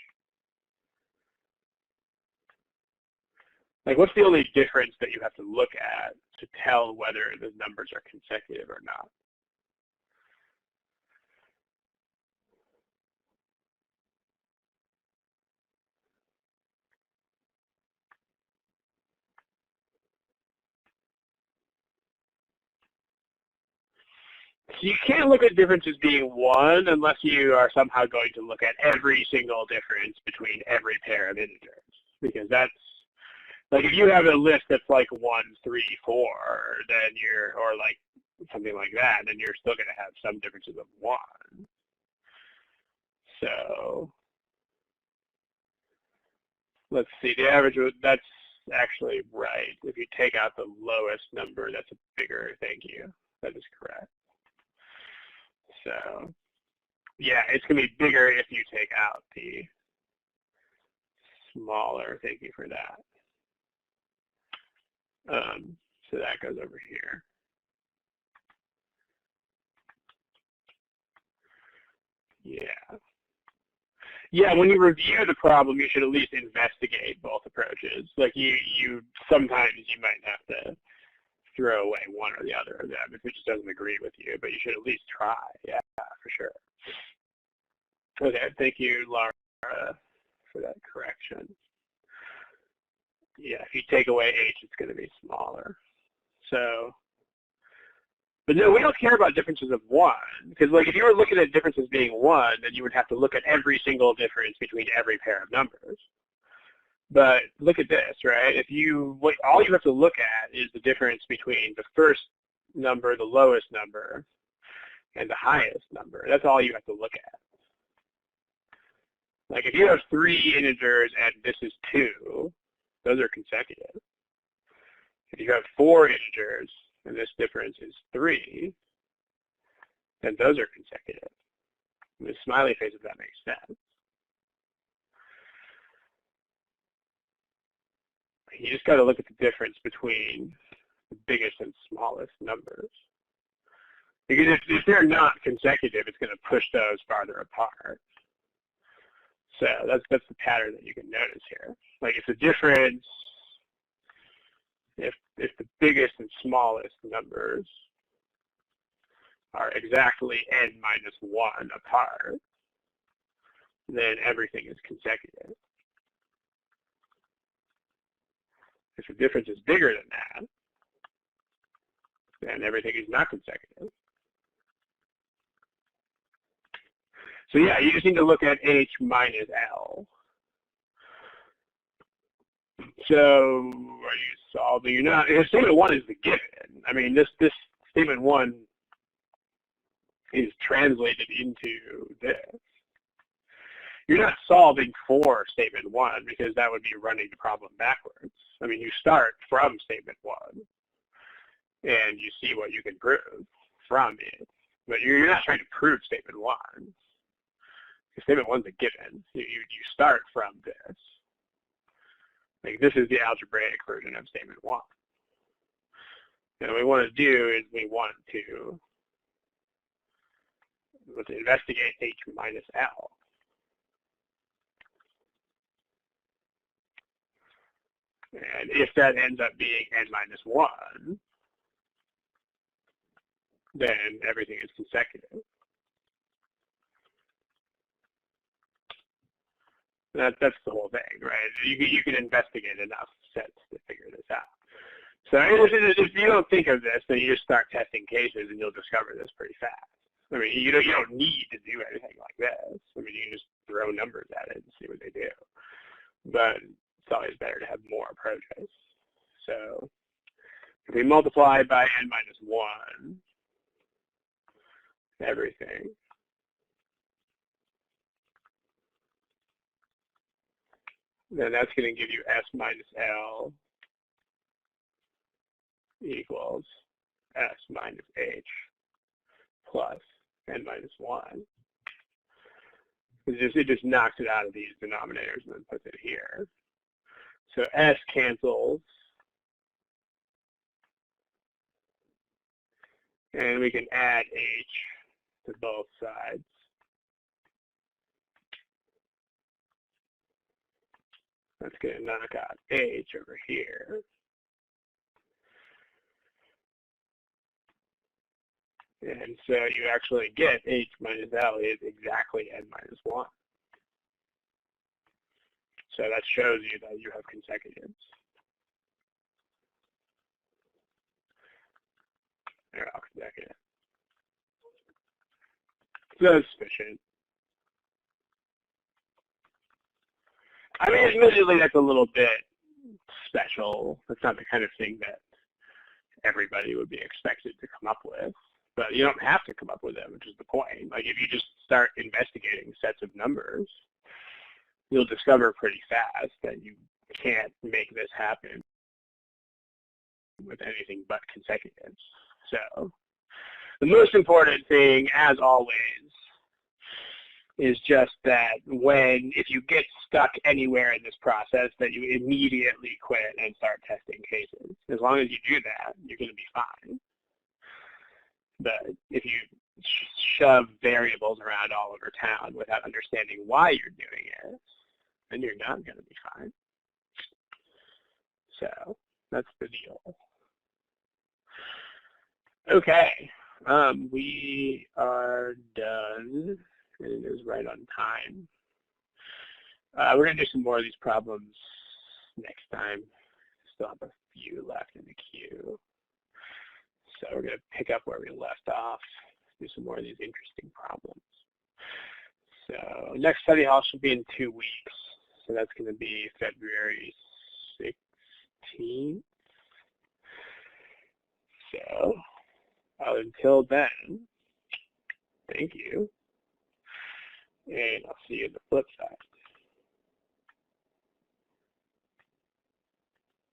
Like, what's the only difference that you have to look at to tell whether the numbers are consecutive or not? So you can't look at differences being 1 unless you are somehow going to look at every single difference between every pair of integers. Because that's, like, if you have a list that's like 1, 3, 4, then or like something like that, then you're still going to have some differences of 1. So let's see, the average, that's actually right. If you take out the lowest number, that's a bigger, thank you. That is correct. So, yeah, it's going to be bigger if you take out the smaller. Thank you for that. So that goes over here. Yeah. Yeah, when you review the problem, you should at least investigate both approaches. Like, sometimes you might have to throw away one or the other of them if it just doesn't agree with you, but you should at least try. Yeah, for sure. Okay, thank you, Laura, for that correction. yeah, if you take away h, it's going to be smaller. So, but no, we don't care about differences of 1, because like if you were looking at differences being 1, then you would have to look at every single difference between every pair of numbers. But look at this, right? If you, all you have to look at is the difference between the first number, the lowest number, and the highest number. That's all you have to look at. Like if you have 3 integers and this is 2, those are consecutive. If you have 4 integers and this difference is 3, then those are consecutive. The smiley face, if that makes sense. You just got to look at the difference between the biggest and smallest numbers. Because if they're not consecutive, it's going to push those farther apart. So that's the pattern that you can notice here. Like if the difference, if the biggest and smallest numbers are exactly n minus 1 apart, then everything is consecutive. If the difference is bigger than that, then everything is not consecutive. So yeah, you just need to look at h minus L. So are you solving? You're not. Statement 1 is the given. I mean, this statement 1 is translated into this. You're not solving for statement 1 because that would be running the problem backwards. I mean, you start from statement 1 and you see what you can prove from it. But you're not trying to prove statement 1. Statement 1's a given. You start from this. Like this is the algebraic version of statement 1. And what we want to do is we want to let's investigate h minus L. And if that ends up being n minus 1, then everything is consecutive. That's the whole thing, right? You can investigate enough sets to figure this out. So if you don't think of this, then you just start testing cases and you'll discover this pretty fast. I mean, you don't need to do anything like this. I mean, you can just throw numbers at it and see what they do. But it's always better to have more approaches. So if we multiply by n minus 1, everything, then that's going to give you s minus L equals s minus h plus n minus 1. It just knocks it out of these denominators and then puts it here. So s cancels, and we can add h to both sides. That's going to knock out h over here. And so you actually get h minus L is exactly n minus 1. So that shows you that you have consecutives. They're all consecutive. So that's sufficient. I mean, admittedly, that's a little bit special. That's not the kind of thing that everybody would be expected to come up with. But you don't have to come up with them, which is the point. Like, if you just start investigating sets of numbers, you'll discover pretty fast that you can't make this happen with anything but consecutives. So the most important thing, as always, is just that if you get stuck anywhere in this process, that you immediately quit and start testing cases. As long as you do that, you're going to be fine. But if you shove variables around all over town without understanding why you're doing it, then you're not going to be fine. So that's the deal. Okay, we are done. It is right on time. We're going to do some more of these problems next time. still have a few left in the queue. So we're going to pick up where we left off, do some more of these interesting problems. So next study hall should be in 2 weeks. So that's going to be February 16th. So until then, thank you. And I'll see you on the flip side.